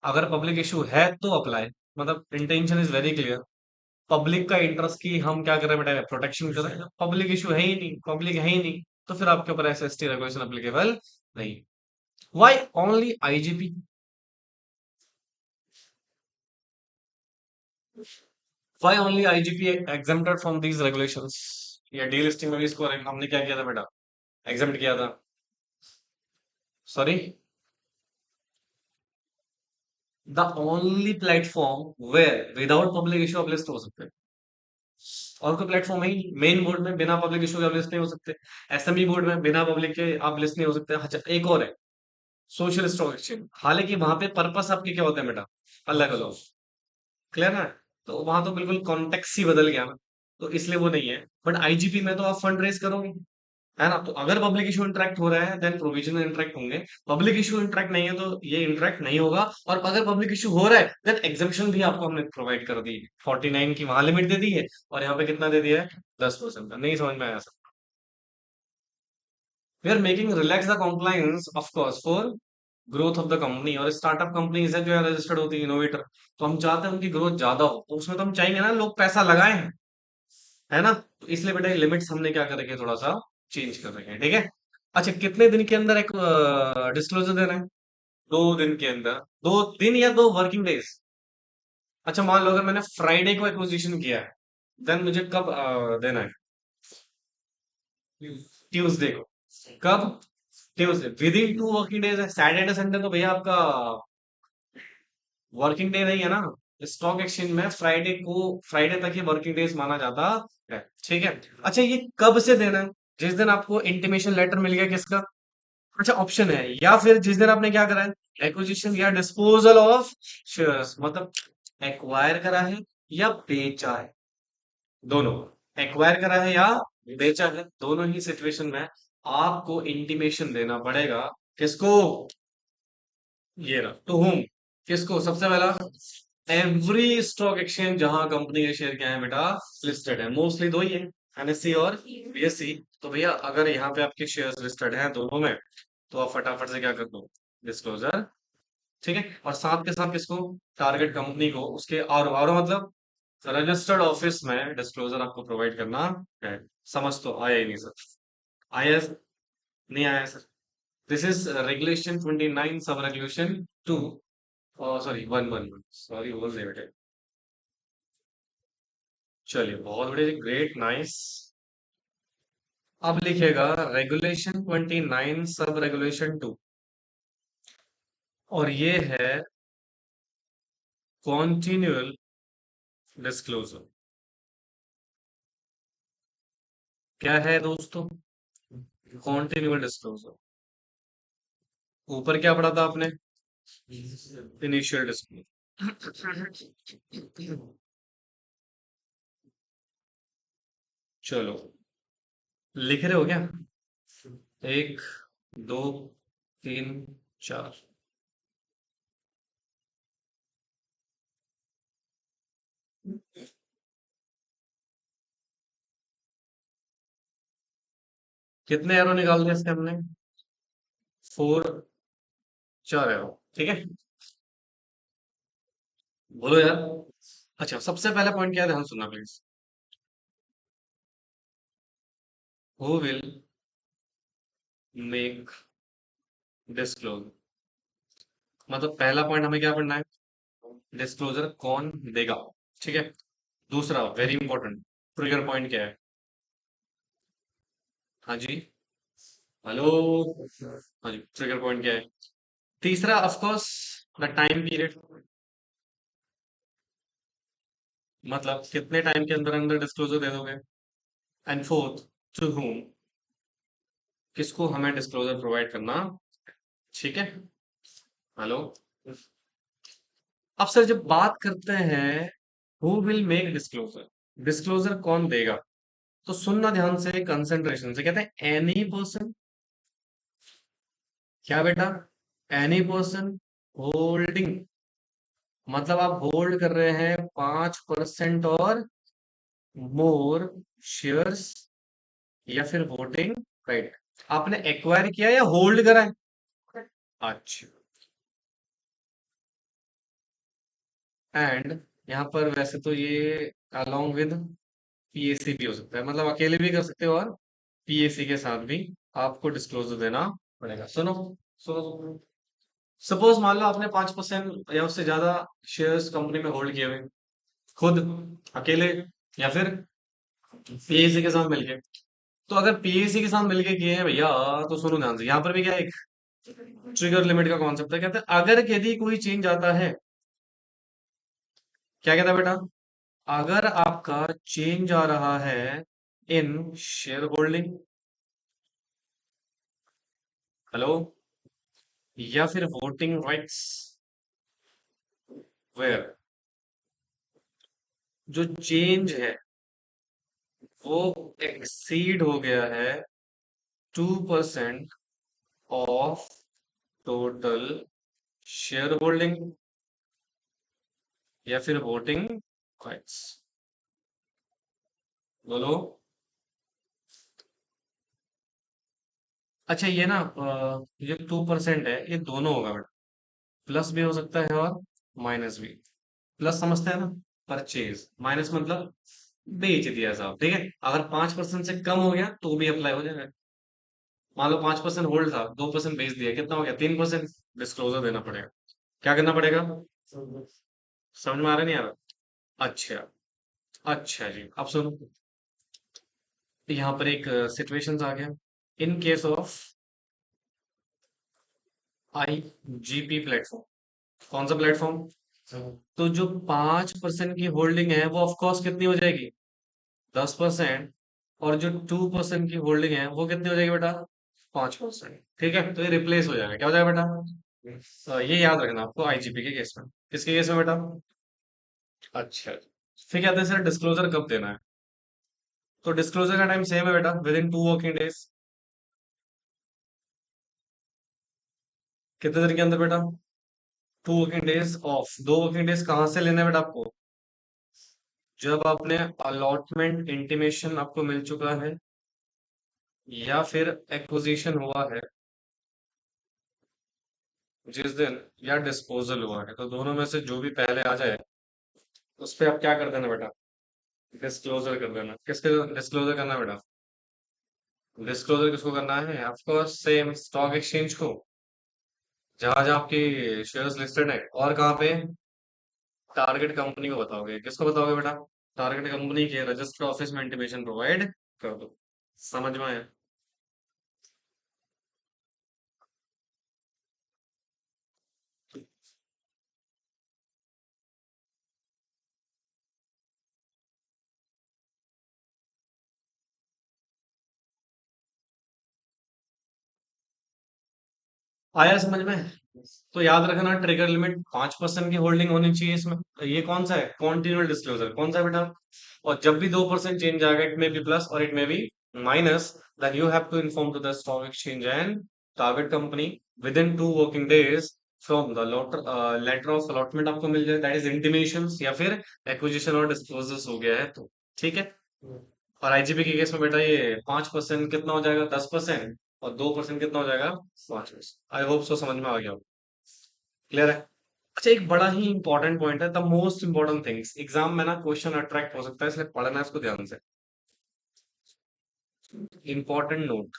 S1: अगर पब्लिक इशू है तो अप्लाई। मतलब intention is very clear. Public का इंटरेस्ट की हम क्या कर रहे हैं बेटा? प्रोटेक्शन कर रहे हैं। पब्लिक इशू है ही नहीं, पब्लिक है ही नहीं, तो फिर आपके ऊपर एसएसटी रेगुलेशन एप्लीकेबल नहीं। Why only IGP? Why only IGP exempted from these regulations? या डीलिस्टिंग में भी इसको हमने क्या किया था बेटा? एग्जेम्प्ट किया था। Sorry, the only platform where without public issue आप लिस्ट हो सकते हैं। और कोई प्लेटफॉर्म है ही नहीं। मेन बोर्ड में बिना पब्लिक इशू के आप लिस्ट नहीं हो सकते। एसएमई बोर्ड में बिना पब्लिक के आप लिस्ट नहीं हो सकते। अच्छा, एक और है, सोशल स्टॉक एक्सचेंज। हालांकि वहां पे पर्पस आपके क्या होते हैं बेटा? अलग अलग। क्लियर है? तो वहां तो बिल्कुल कॉन्टेक्स्ट ही बदल गया ना, तो इसलिए वो नहीं है। बट आईजीपी में तो आप फंड रेज करोगे, है ना? तो अगर पब्लिक इशू इंटरेक्ट हो रहा है देन प्रोविजन इंटरेक्ट होंगे। पब्लिक इशू इंटरेक्ट नहीं है तो ये इंटरेक्ट नहीं होगा। और अगर पब्लिक इशू हो रहा है देन एग्जामेशन भी आपको हमने प्रोवाइड कर दी। 49 की वहां लिमिट दे दी है, और यहाँ पे कितना दे दिया है? 10% का। नहीं समझ में आया sir? We are making relax the compliance of course for growth of the company. और स्टार्टअप कंपनीज है जो है रजिस्टर्ड होती है, इनोवेटर, तो हम चाहते हैं उनकी ग्रोथ ज्यादा हो, तो उसमें तो हम चाहेंगे ना लोग पैसा लगाए हैं, है ना? तो इसलिए बेटा लिमिट्स हमने क्या कर रखे हैं, थोड़ा सा चेंज कर रखे हैं। ठीक है। अच्छा, कितने दिन के अंदर एक डिस्क्लोजर देना है? 2 दिन के अंदर। 2 दिन या 2 वर्किंग डेज? अच्छा, मान लो अगर मैंने फ्राइडे को एक्विजिशन किया है, देन मुझे कब देना है? ट्यूसडे को। कब? Tuesday. With in 2 working days है। सैटरडे संडे तो भैया आपका वर्किंग डे नहीं है ना। स्टॉक एक्सचेंज में फ्राइडे को, फ्राइडे तक ही वर्किंग डेज माना जाता है। ठीक है। अच्छा, ये कब से देना है? जिस दिन आपको इंटीमेशन लेटर मिल गया किसका? अच्छा, ऑप्शन है, या फिर जिस दिन आपने क्या करा है? एक्विजिशन या डिस्पोजल ऑफ शेयर्स, मतलब एक्वायर करा है या बेचा है, दोनों। एक्वायर करा है या बेचा है, दोनों ही सिचुएशन में आपको इंटीमेशन देना पड़ेगा। किसको? ये रहा टू होम। किसको? सबसे पहला एवरी स्टॉक एक्सचेंज जहां कंपनी के शेयर क्या है बेटा? लिस्टेड है। मोस्टली दो ही है, एनएससी और बीएससी। तो भैया अगर यहाँ पे आपके शेयर्स लिस्टेड हैं दोनों में, तो आप फटाफट से क्या कर दो? डिस्क्लोजर। ठीक है। और साथ के साथ किसको? टारगेट कंपनी को, उसके और मतलब रजिस्टर्ड ऑफिस में डिस्क्लोजर आपको प्रोवाइड करना है। समझ तो आया ही नहीं सर? आया? नहीं आया sir? This is regulation 29 sub regulation 2। Sorry 111, sorry बोल दे बेटे। चलिए, बहुत बढ़िया, ग्रेट, नाइस। अब लिखेगा रेगुलेशन 29 सब रेगुलेशन 2, और ये है कॉन्टिन्यूअल डिस्क्लोजर। क्या है दोस्तों? Continual disclosure. ऊपर क्या पढ़ा था आपने? Initial disclosure. चलो, लिख रहे हो क्या? एक, दो, तीन, चार। कितने एरो निकाल दिए इसके हमने? फोर, चार एरो। ठीक है, बोलो यार। अच्छा, सबसे पहला पॉइंट क्या है, ध्यान सुनना please. Who will make disclose, मतलब पहला पॉइंट हमें क्या पढ़ना है? डिस्क्लोजर कौन देगा। ठीक है। दूसरा वेरी इंपॉर्टेंट, ट्रिगर पॉइंट क्या है? हाँ जी, हेलो। हाँ जी, ट्रिगर पॉइंट क्या है? तीसरा of course the time period, मतलब कितने टाइम के अंदर अंदर डिस्क्लोजर दे दोगे। एंड फोर्थ, टू whom, किसको हमें डिस्क्लोजर प्रोवाइड करना। ठीक है, हेलो। अब सर जब बात करते हैं who will make disclosure, disclosure कौन देगा, तो सुनना ध्यान से, कंसंट्रेशन से। कहते हैं एनी पर्सन, क्या बेटा? एनी पर्सन होल्डिंग, मतलब आप होल्ड कर रहे हैं 5% और मोर शेयर्स, या फिर वोटिंग राइट। आपने एक्वायर किया या होल्ड करा है? अच्छा। एंड यहाँ पर वैसे तो ये अलोंग विद पीएसी भी हो सकता है, मतलब अकेले भी कर सकते हो और पीएसी के साथ भी आपको डिस्क्लोजर देना पड़ेगा। सुनो, सुनो, सपोज मान लो आपने 5% या उससे ज्यादा शेयर्स कंपनी में होल्ड किए हुए, खुद, अकेले, या फिर पीएसी के साथ मिलके। तो अगर पीएसी के साथ मिलके किए हैं भैया, तो सुनो ध्यान से, यहाँ पर भी क्या है, एक ट्रिगर लिमिट का कॉन्सेप्ट है। कहते हैं अगर यदि कोई चेंज आता है, क्या कहता है बेटा? अगर आपका चेंज आ रहा है इन शेयर होल्डिंग, हेलो, या फिर वोटिंग राइट्स, वेयर जो चेंज है वो एक्सीड हो गया है 2% ऑफ टोटल शेयर होल्डिंग या फिर वोटिंग राइट्स, बोलो। अच्छा, ये ना ये 2% है, ये दोनों होगा बेटा, प्लस भी हो सकता है और माइनस भी। प्लस समझते हैं ना, परचेज, माइनस मतलब बेच दिया साहब। ठीक है, अगर 5% से कम हो गया तो भी अप्लाई हो जाएगा। मान लो 5% होल्ड था, 2% बेच दिया, कितना हो गया? 3%। डिस्क्लोजर देना पड़ेगा। क्या करना पड़ेगा? समझ में आ रहा नहीं आ रहा? अच्छा, अच्छा जी, अब सुनो, यहाँ पर एक सिचुएशंस आ गया। In case of I GP platform, कौन सा प्लेटफॉर्म? तो जो 5% की होल्डिंग है वो ऑफ कोर्स कितनी हो जाएगी? 10%। और जो 2% की होल्डिंग है वो कितनी हो जाएगी बेटा? 5%। ठीक है, तो ये रिप्लेस हो जाएगा, क्या हो जाएगा बेटा? ये याद रखना आपको आईजीपी के केस में। किसके केस में बेटा? अच्छा, फिर कहते हैं सर डिस्क्लोजर कब देना है? तो डिस्क्लोजर का टाइम सेम है बेटा, विद इन 2 वर्किंग डेज। कितने दिन के अंदर बेटा? 2 working days of, 2 working days कहाँ से लेने हैं बेटा आपको? जब आपने अलॉटमेंट इंटीमेशन आपको मिल चुका है, या फिर एक्विजिशन हुआ है जिस दिन, या डिस्पोजल हुआ है, तो दोनों में से जो भी पहले आ जाए उस पे आप क्या कर देना बेटा? डिस्क्लोजर कर देना। किसके डिस्क्लोजर करना बेटा? डिस्क्लोजर किसको करना है? ऑफकोर्स सेम स्टॉक एक्सचेंज को, जहां जहां आपकी शेयर्स लिस्टेड है। और कहाँ पे? टारगेट कंपनी को बताओगे। किसको बताओगे बेटा? टारगेट कंपनी के रजिस्टर ऑफिस में इंटीमेशन प्रोवाइड कर दो। समझ में आया? आया समझ में? तो याद रखना, ट्रिगर लिमिट 5% की होल्डिंग होनी चाहिए इसमें। ये कौन सा है? कॉन्टिन्यूअल डिस्क्लोजर कौन सा है बेटा? और जब भी 2% चेंज आएगा, इट मे बी प्लस और it may be minus, then you have to inform to the stock exchange and target company within 2 working days from the letter of allotment आपको मिल जाए, दैट इज इंटीमेशन, या फिर acquisition और disclosures हो गया है तो। ठीक है। और आईजीपी के केस में बेटा ये 5% कितना हो जाएगा? 10%। और 2% कितना हो जाएगा? 5%। आई होप सो समझ में आ गया। क्लियर है? अच्छा, एक बड़ा ही इंपॉर्टेंट पॉइंट है, the most important things, exam में ना क्वेश्चन अट्रैक्ट हो सकता है, इसलिए पढ़ना है इसको ध्यान से। Important note.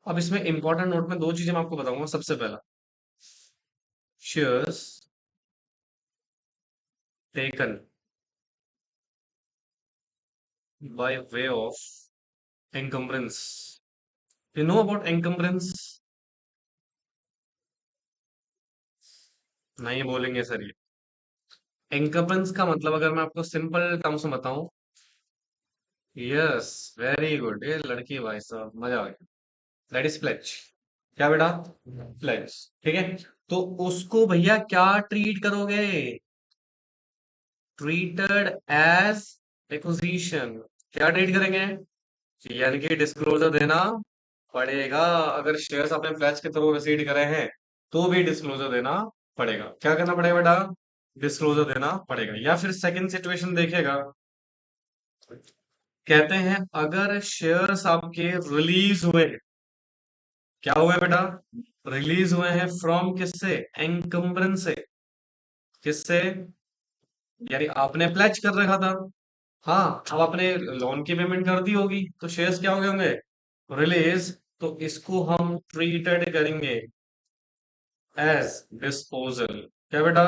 S1: अब इसमें इंपॉर्टेंट नोट में दो चीजें मैं आपको बताऊंगा। सबसे पहला, shares taken by way of encumbrance. You know about encumbrance? नहीं बोलेंगे सर ये। एनकम्बरेंस का मतलब अगर मैं आपको सिंपल टर्म्स में बताऊं, यस, वेरी गुड, ये लड़की भाई साहब, मजा आ गया। That is pledge. क्या बेटा? प्लेज। ठीक है। तो उसको भैया क्या ट्रीट करोगे? Treated as acquisition. क्या ट्रीट करेंगे? यानी कि डिस्क्लोजर देना पड़ेगा। अगर शेयर्स आपने प्लेज के थ्रू रिसीड करे हैं, तो भी डिस्क्लोजर देना पड़ेगा। क्या करना पड़ेगा बेटा? डिस्क्लोजर देना पड़ेगा। या फिर सेकंड सिचुएशन देखिएगा, कहते हैं अगर शेयर्स आपके रिलीज हुए, क्या हुए बेटा? रिलीज हुए हैं फ्रॉम किससे? एनकम्बरेंस से। किससे? यानी आपने प्लेज कर रखा था। हाँ, अब आपने लोन की पेमेंट कर दी होगी, तो शेयर्स क्या हो गए होंगे? रिलीज। तो इसको हम ट्रीटेड करेंगे एज डिस्पोजल। क्या बेटा?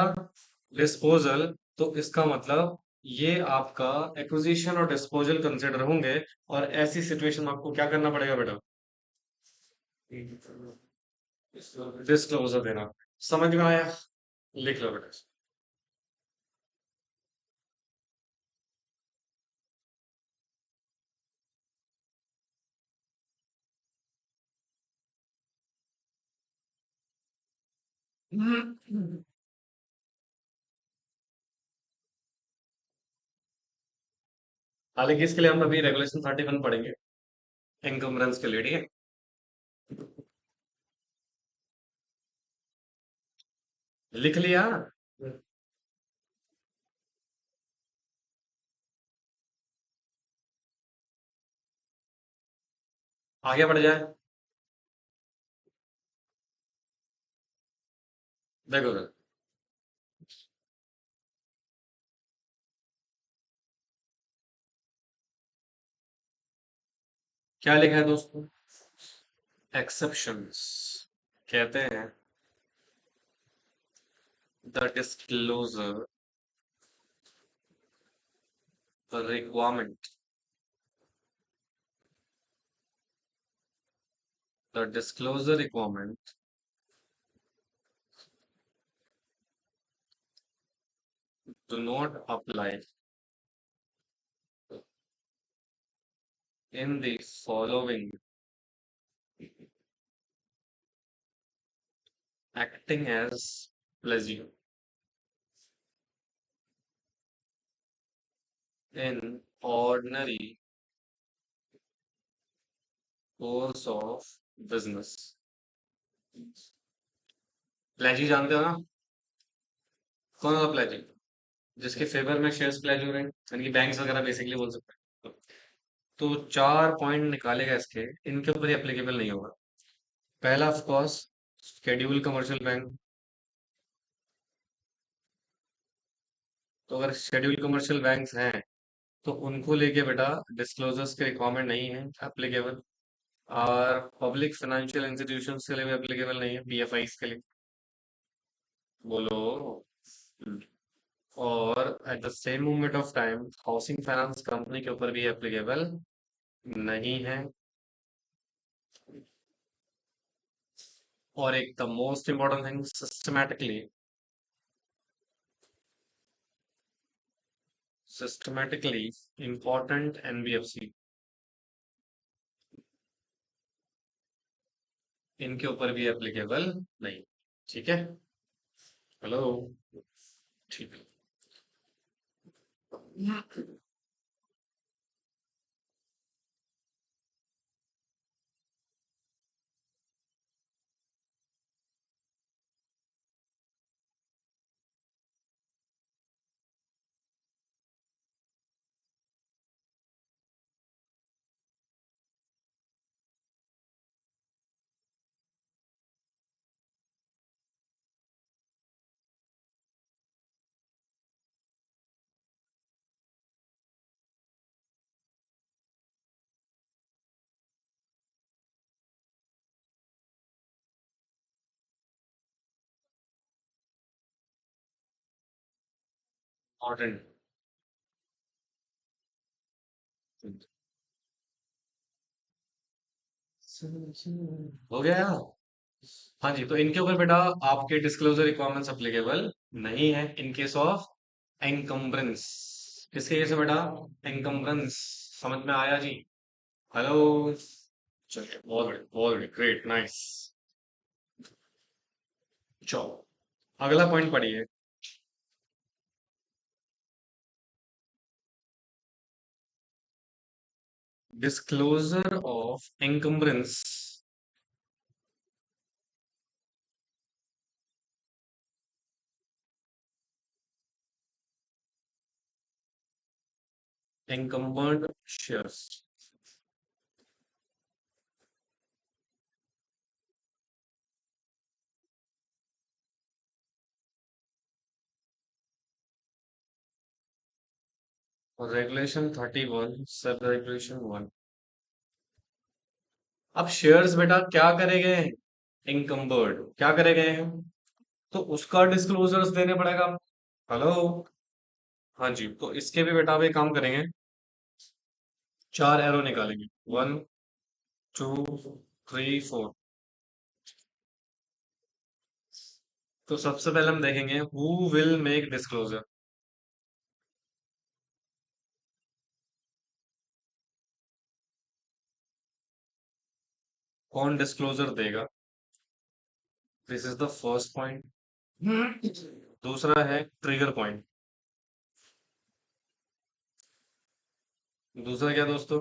S1: डिस्पोजल। तो इसका मतलब ये आपका एक्विजिशन और डिस्पोजल कंसिडर होंगे। और ऐसी सिचुएशन में आपको क्या करना पड़ेगा बेटा? डिस्क्लोजर देना। समझ में आया? लिख लो बेटा। हालांकि इसके लिए हम अभी रेगुलेशन 31 पढ़ेंगे, एनकम्बरेंस के लिए। ठीक है। लिख लिया? आगे बढ़ जाए। देखो देखो, क्या लिखा है दोस्तों? एक्सेप्शंस। कहते हैं the disclosure requirement, the disclosure requirement do not apply in the following acting as pleasure in ordinary course of business। प्लेजी जानते हो ना? कौन सा प्लेजी? जिसके फेवर में शेयर्स प्लेज हो रहे हैं, यानी कि बैंक्स वगैरह बेसिकली बोल सकते हैं। तो 4 पॉइंट निकालेगा इसके, इनके ऊपर ही एप्लीकेबल नहीं होगा। पहला of course schedule commercial bank. तो अगर शेड्यूल कमर्शियल बैंक्स हैं, तो उनको लेके बेटा डिस्क्लोजर्स के रिक्वायरमेंट नहीं है एप्लीकेबल। और पब्लिक फाइनेंशियल इंस्टीट्यूशंस के लिए भी एप्लीकेबल नहीं है, पीएफआईज के लिए। बोलो। हम्म, और at the same moment of time housing finance company के ऊपर भी एप्लीकेबल नहीं है। और एक the most important thing, systematically important NBFC, इनके ऊपर भी एप्लीकेबल नहीं। ठीक है। हेलो। ठीक है। इम्पोर्टेंट हो गया। हाँ जी, तो इनके ऊपर बेटा आपके डिस्क्लोजर रिक्वायरमेंट्स एप्लीकेबल नहीं है इन केस ऑफ एनकम्बरेंस। किसके केस में बेटा? एनकम्बरेंस। समझ में आया जी? हेलो। चलिए, बहुत बढ़िया, बहुत बढ़िया, ग्रेट, नाइस। चलो, अगला पॉइंट पढ़िए। Disclosure of encumbrance. Encumbered shares. Regulation 31, सब रेगुलेशन 1। अब शेयर्स बेटा क्या करे गए हैं? एनकम्बर्ड क्या करे गए हैं? तो उसका डिस्क्लोजर्स देने पड़ेगा। हेलो। हाँ जी, तो इसके भी बेटा अब एक काम करेंगे, चार एरो निकालेंगे। 1, 2, 3, 4। तो सबसे पहले हम देखेंगे हु विल मेक डिस्क्लोजर। कौन डिस्क्लोजर देगा? This is the first point. दूसरा है ट्रिगर पॉइंट। दूसरा क्या दोस्तों?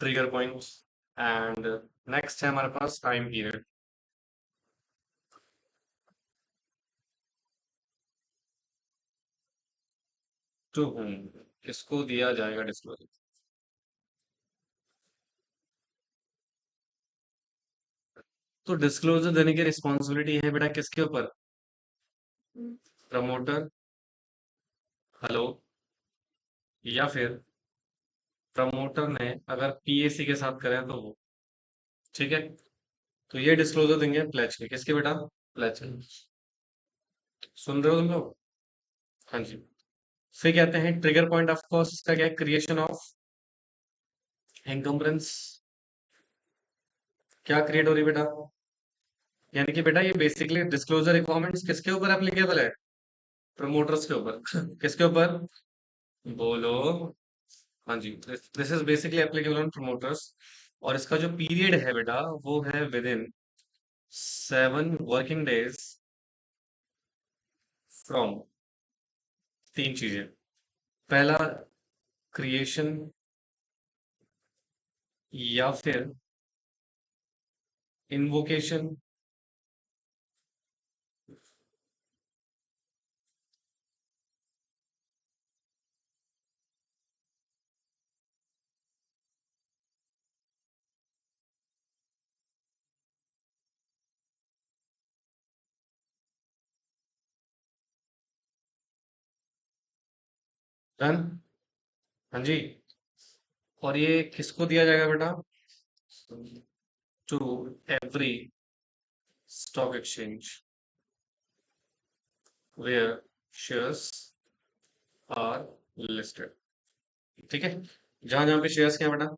S1: Trigger point. एंड नेक्स्ट है हमारे पास टाइम पीरियड। टू हुम किसको दिया जाएगा डिस्क्लोजर? तो डिस्क्लोजर देने की रिस्पॉन्सिबिलिटी है बेटा किसके ऊपर? प्रमोटर। हेलो। या फिर प्रमोटर ने अगर पीएसी के साथ करें तो वो। ठीक है। तो ये डिस्क्लोजर देंगे प्लेज के, किसके बेटा? प्लेज के। सुन रहे हो तुम लोग? हाँ जी। फिर कहते हैं ट्रिगर पॉइंट ऑफ कोर्स इसका क्या है? Creation of encumbrance. क्या क्रिएट हो रही है बेटा? यानी कि बेटा ये बेसिकली डिस्क्लोजर रिक्वायरमेंट्स किसके ऊपर एप्लीकेबल है? प्रमोटर्स के ऊपर। किसके ऊपर? बोलो। हाँ जी, this is basically applicable on promoters. और इसका जो पीरियड है बेटा वो है within 7 working days from तीन चीजें। पहला क्रिएशन, या फिर इन्वोकेशन। डन। हाँ जी। और ये किसको दिया जाएगा बेटा? To every stock exchange where shares are listed. ठीक है, जहां जहां पे शेयर्स क्या बेटा।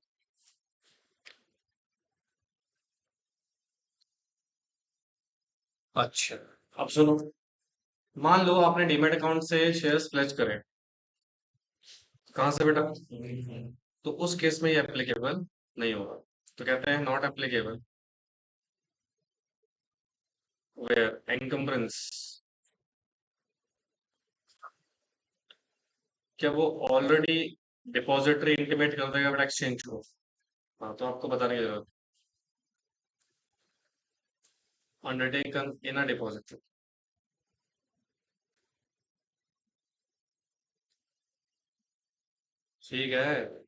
S1: अच्छा, अब सुनो, मान लो आपने डीमैट अकाउंट से शेयर्स प्लेज करे। कहाँ से बेटा? तो उस केस में ये एप्लीकेबल नहीं होगा। तो कहते हैं नॉट एप्लीकेबल वेयर एनकम्बरेंस। क्या वो ऑलरेडी डिपॉजिटरी इंटीमेट कर देगा बेटा एक्सचेंज को? हाँ, तो आपको बताने की जरूरत। अंडरटेकन इन अ डिपॉजिटरी। ठीक है।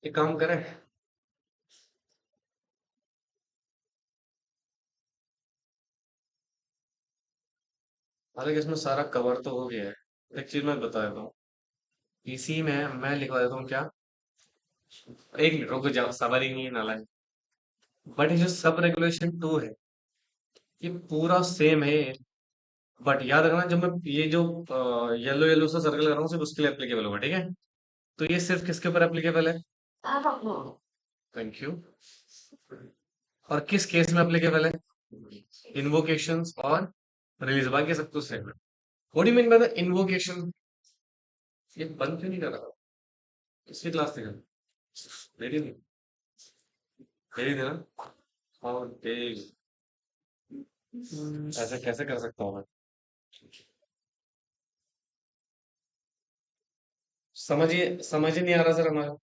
S1: एक काम करें, हालांकि इसमें सारा कवर तो हो गया है। एक चीज मैं बता देता हूँ, इसी में मैं लिखवा देता हूँ क्या। एक मिनट रुको, जाओ, सवारी ही नहीं नाला। बट ये जो सब रेगुलेशन टू है, ये पूरा सेम है। बट याद रखना, जब मैं ये जो येलो येलो सा सर्कल कर रहा हूँ, सिर्फ उसके लिए एप्लीकेबल होगा, ठीक है। तो ये सिर्फ किसके ऊपर एप्लीकेबल है? Thank you. और किस केस में एप्लीकेबल है? इन्वोकेशंस और रिलीज, बाकी सब कुछ सेम है। What do you mean by the invocation? ये बंद क्यों नहीं कर रहा? किसकी क्लास थी कल? मेरी थी। मेरी थी ना। और तेज, ऐसे कैसे कर सकता हूँ मैं? समझ ही नहीं आ रहा सर हमारा।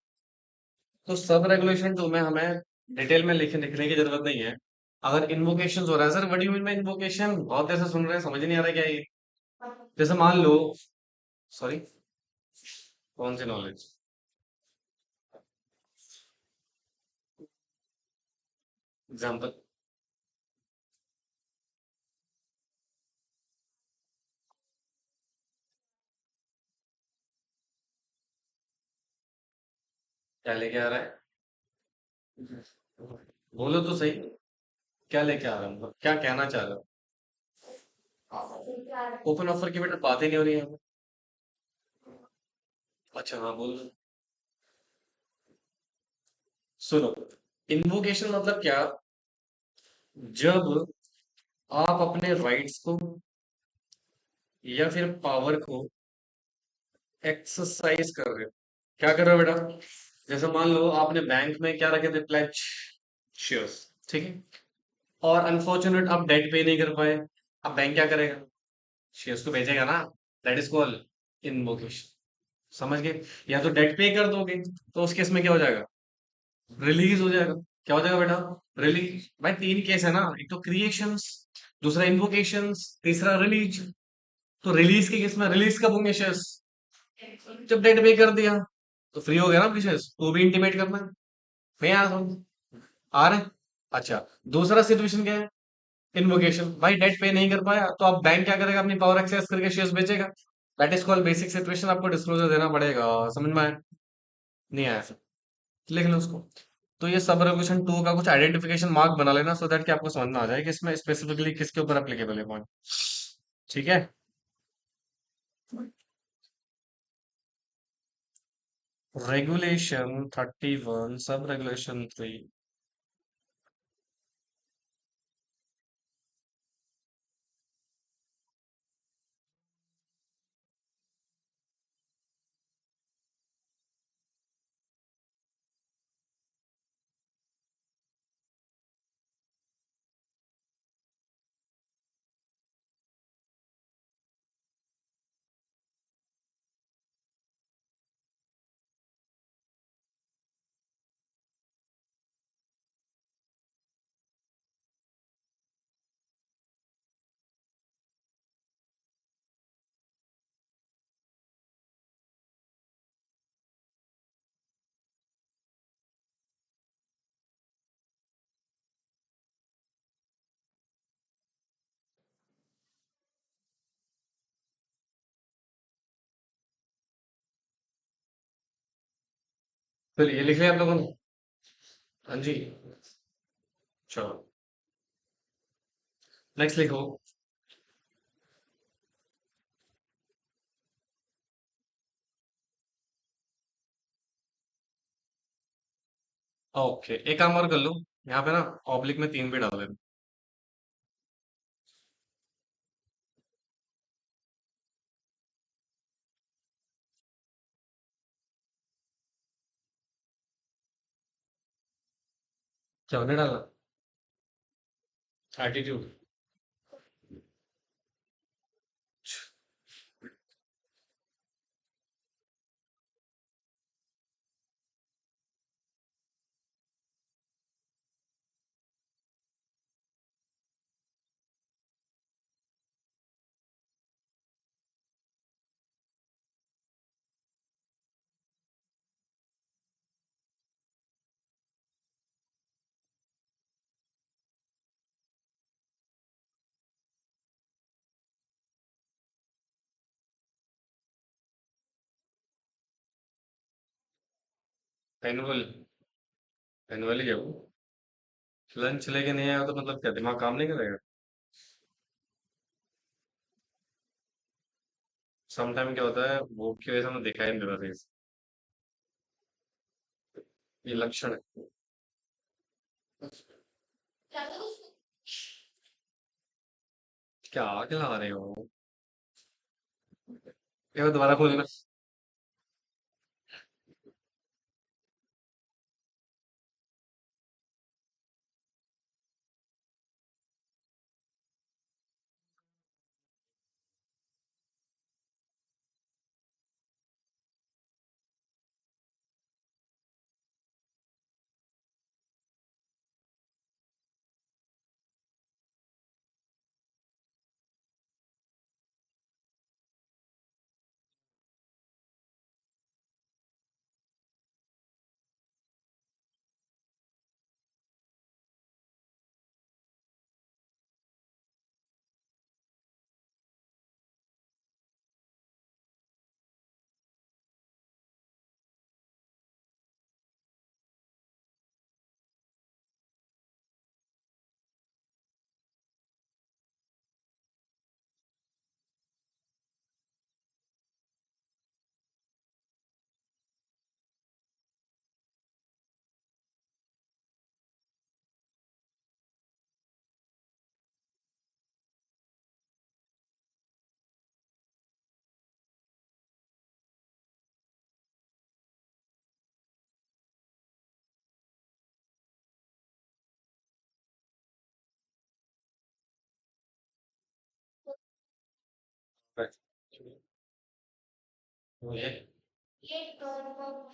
S1: तो सब रेगुलेशन टू में हमें डिटेल में लिखने की जरूरत नहीं है। अगर इन्वोकेशन हो रहा है, sir what do you mean by invocation? बहुत ऐसे सुन रहे हैं, समझ ही नहीं आ रहा क्या है ये। जैसे मान लो, सॉरी, कौन सी नॉलेज? एग्जाम्पल। क्या लेके आ रहा है? बोलो तो सही, क्या लेके आ रहा है, मतलब क्या कहना चाह रहे हो? ओपन ऑफर की बेटा बात ही नहीं हो रही है। अच्छा हाँ, बोल। सुनो, इन्वोकेशन मतलब क्या? जब आप अपने राइट्स को या फिर पावर को एक्सरसाइज कर रहे हो। क्या कर रहे हो बेटा? जैसे मान लो आपने बैंक में क्या रखे थे, प्लेज शेयर्स, ठीक है। और अनफॉर्चुनेट आप डेट पे नहीं कर पाए। अब बैंक क्या करेगा? शेयर्स को बेचेगा ना। That is called invocation. समझ गए? या तो डेट पे कर दोगे, तो उस केस में क्या हो जाएगा? रिलीज हो जाएगा। क्या हो जाएगा बेटा? रिलीज। भाई तीन केस है ना, एक तो क्रिएशंस, दूसरा इन्वोकेशंस, तीसरा रिलीज। तो रिलीज के केस में रिलीज कब होंगे शेयर्स? जब डेट पे कर दिया, तो फ्री हो गया ना शेयर्स, तो भी इंटीमेट करना है। नहीं आ रहा समझ? आ रहा है? अच्छा, दूसरा सिचुएशन क्या है? इन्वोकेशन, भाई डेट पे नहीं कर पाया, तो अब बैंक क्या करेगा? अपनी पावर एक्सेस करके शेयर्स बेचेगा। That is called basic situation. आपको डिस्क्लोजर देना पड़ेगा। समझ में आया? नहीं आया? लिख लो उसको। तो ये सब रेगुलेशन टू का कुछ आइडेंटिफिकेशन मार्क बना लेना, सो दैट कि आपको समझ में आ जाए कि इसमें स्पेसिफिकली किसके ऊपर एप्लीकेबल है पॉइंट। ठीक है। रेगुलेशन 31, सब रेगुलेशन 3। फिर ये लिख लिया आप लोगों ने? हाँ जी। चलो, नेक्स्ट लिखो। ओके, एक काम और कर लो। यहाँ पे ना ऑब्लिक में 3 भी डाल देना। क्या नहीं डालना? एटीट्यूड। एनुअल। एनुअल ही है वो। लंच लेके नहीं आया तो मतलब क्या दिमाग काम नहीं करेगा? सम टाइम क्या होता है, भूख की वजह से हमें दिखाई नहीं देता सही से। ये लक्षण है। क्या खिला रहे हो? ये दोबारा खोलना।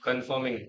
S1: कंफर्मिंग।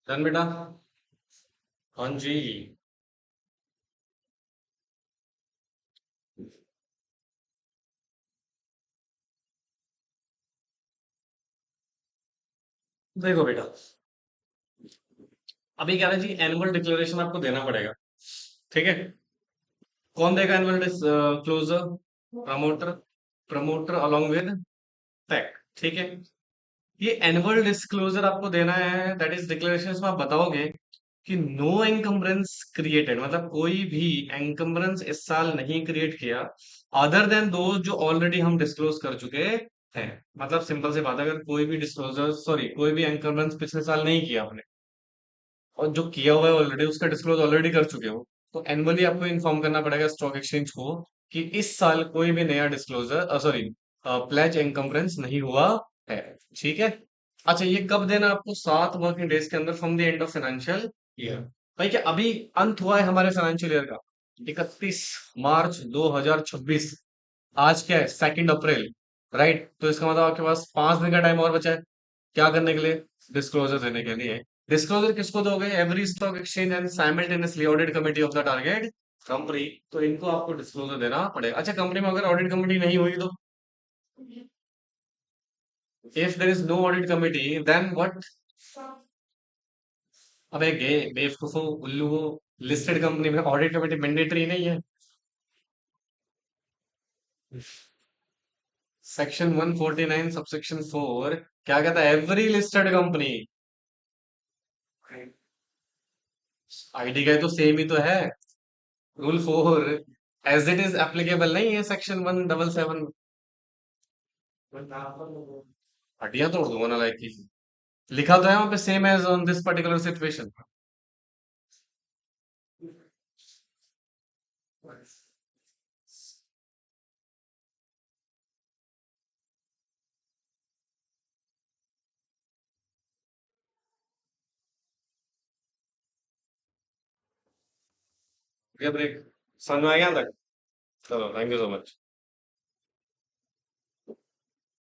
S1: डन बेटा। हाँ जी। देखो बेटा, अभी क्या है जी, एनुअल डिक्लेरेशन आपको देना पड़ेगा। ठीक है? कौन देगा annual disclosure? Promoter. Promoter along with pack. ठीक है? ये एनुअल डिस्क्लोजर आपको देना है, दैट इज डिक्लेरेशन में आप बताओगे कि नो एनकम्बरेंस क्रिएटेड, मतलब कोई भी एनकम्बरेंस इस साल नहीं क्रिएट किया अदर देन दो जो ऑलरेडी हम डिस्क्लोज कर चुके हैं। मतलब सिंपल सी बात है, अगर कोई भी डिस्क्लोजर सॉरी कोई भी एनकम्बरेंस पिछले साल नहीं किया आपने और जो किया हुआ है ऑलरेडी उसका डिस्क्लोज ऑलरेडी कर चुके हो, तो एनुअली आपको इन्फॉर्म करना पड़ेगा स्टॉक एक्सचेंज को कि इस साल कोई भी नया डिस्क्लोजर सॉरी प्लेज एनकम्बरेंस नहीं हुआ है। ठीक है। अच्छा, ये कब देना आपको? 7 वर्किंग डेज के अंदर from the end of financial year. भाई क्या अभी अंत हुआ है हमारे फाइनेंशियल ईयर का? 31 मार्च 2026। आज क्या है? 2 अप्रैल। राइट, तो इसका मतलब आपके पास 5 दिन का टाइम और बचा है। क्या करने के लिए? डिस्क्लोजर देने के लिए। डिस्क्लोजर किसको दोगे? Every stock exchange and simultaneously audit committee of the target company. तो इनको आपको डिस्क्लोजर देना पड़ेगा। अच्छा, कंपनी में अगर ऑडिट कमेटी नहीं हुई तो? If there is no audit committee then what? अबे गे बेवकूफो, उल्लू, लिस्टेड कंपनी में ऑडिट कमेटी मैंडेटरी नहीं है। सेक्शन 149 सबसेक्शन 4 क्या कहता है? Every listed company. आईडी का तो सेम ही तो है। Rule 4 as it is applicable नहीं है सेक्शन 177। हड्डियां तोड़ दूंगा ना लाइक की। लिखा तो है वहां पे same as on this particular situation. Break समझ में आ गया तक? चलो, थैंक यू सो मच।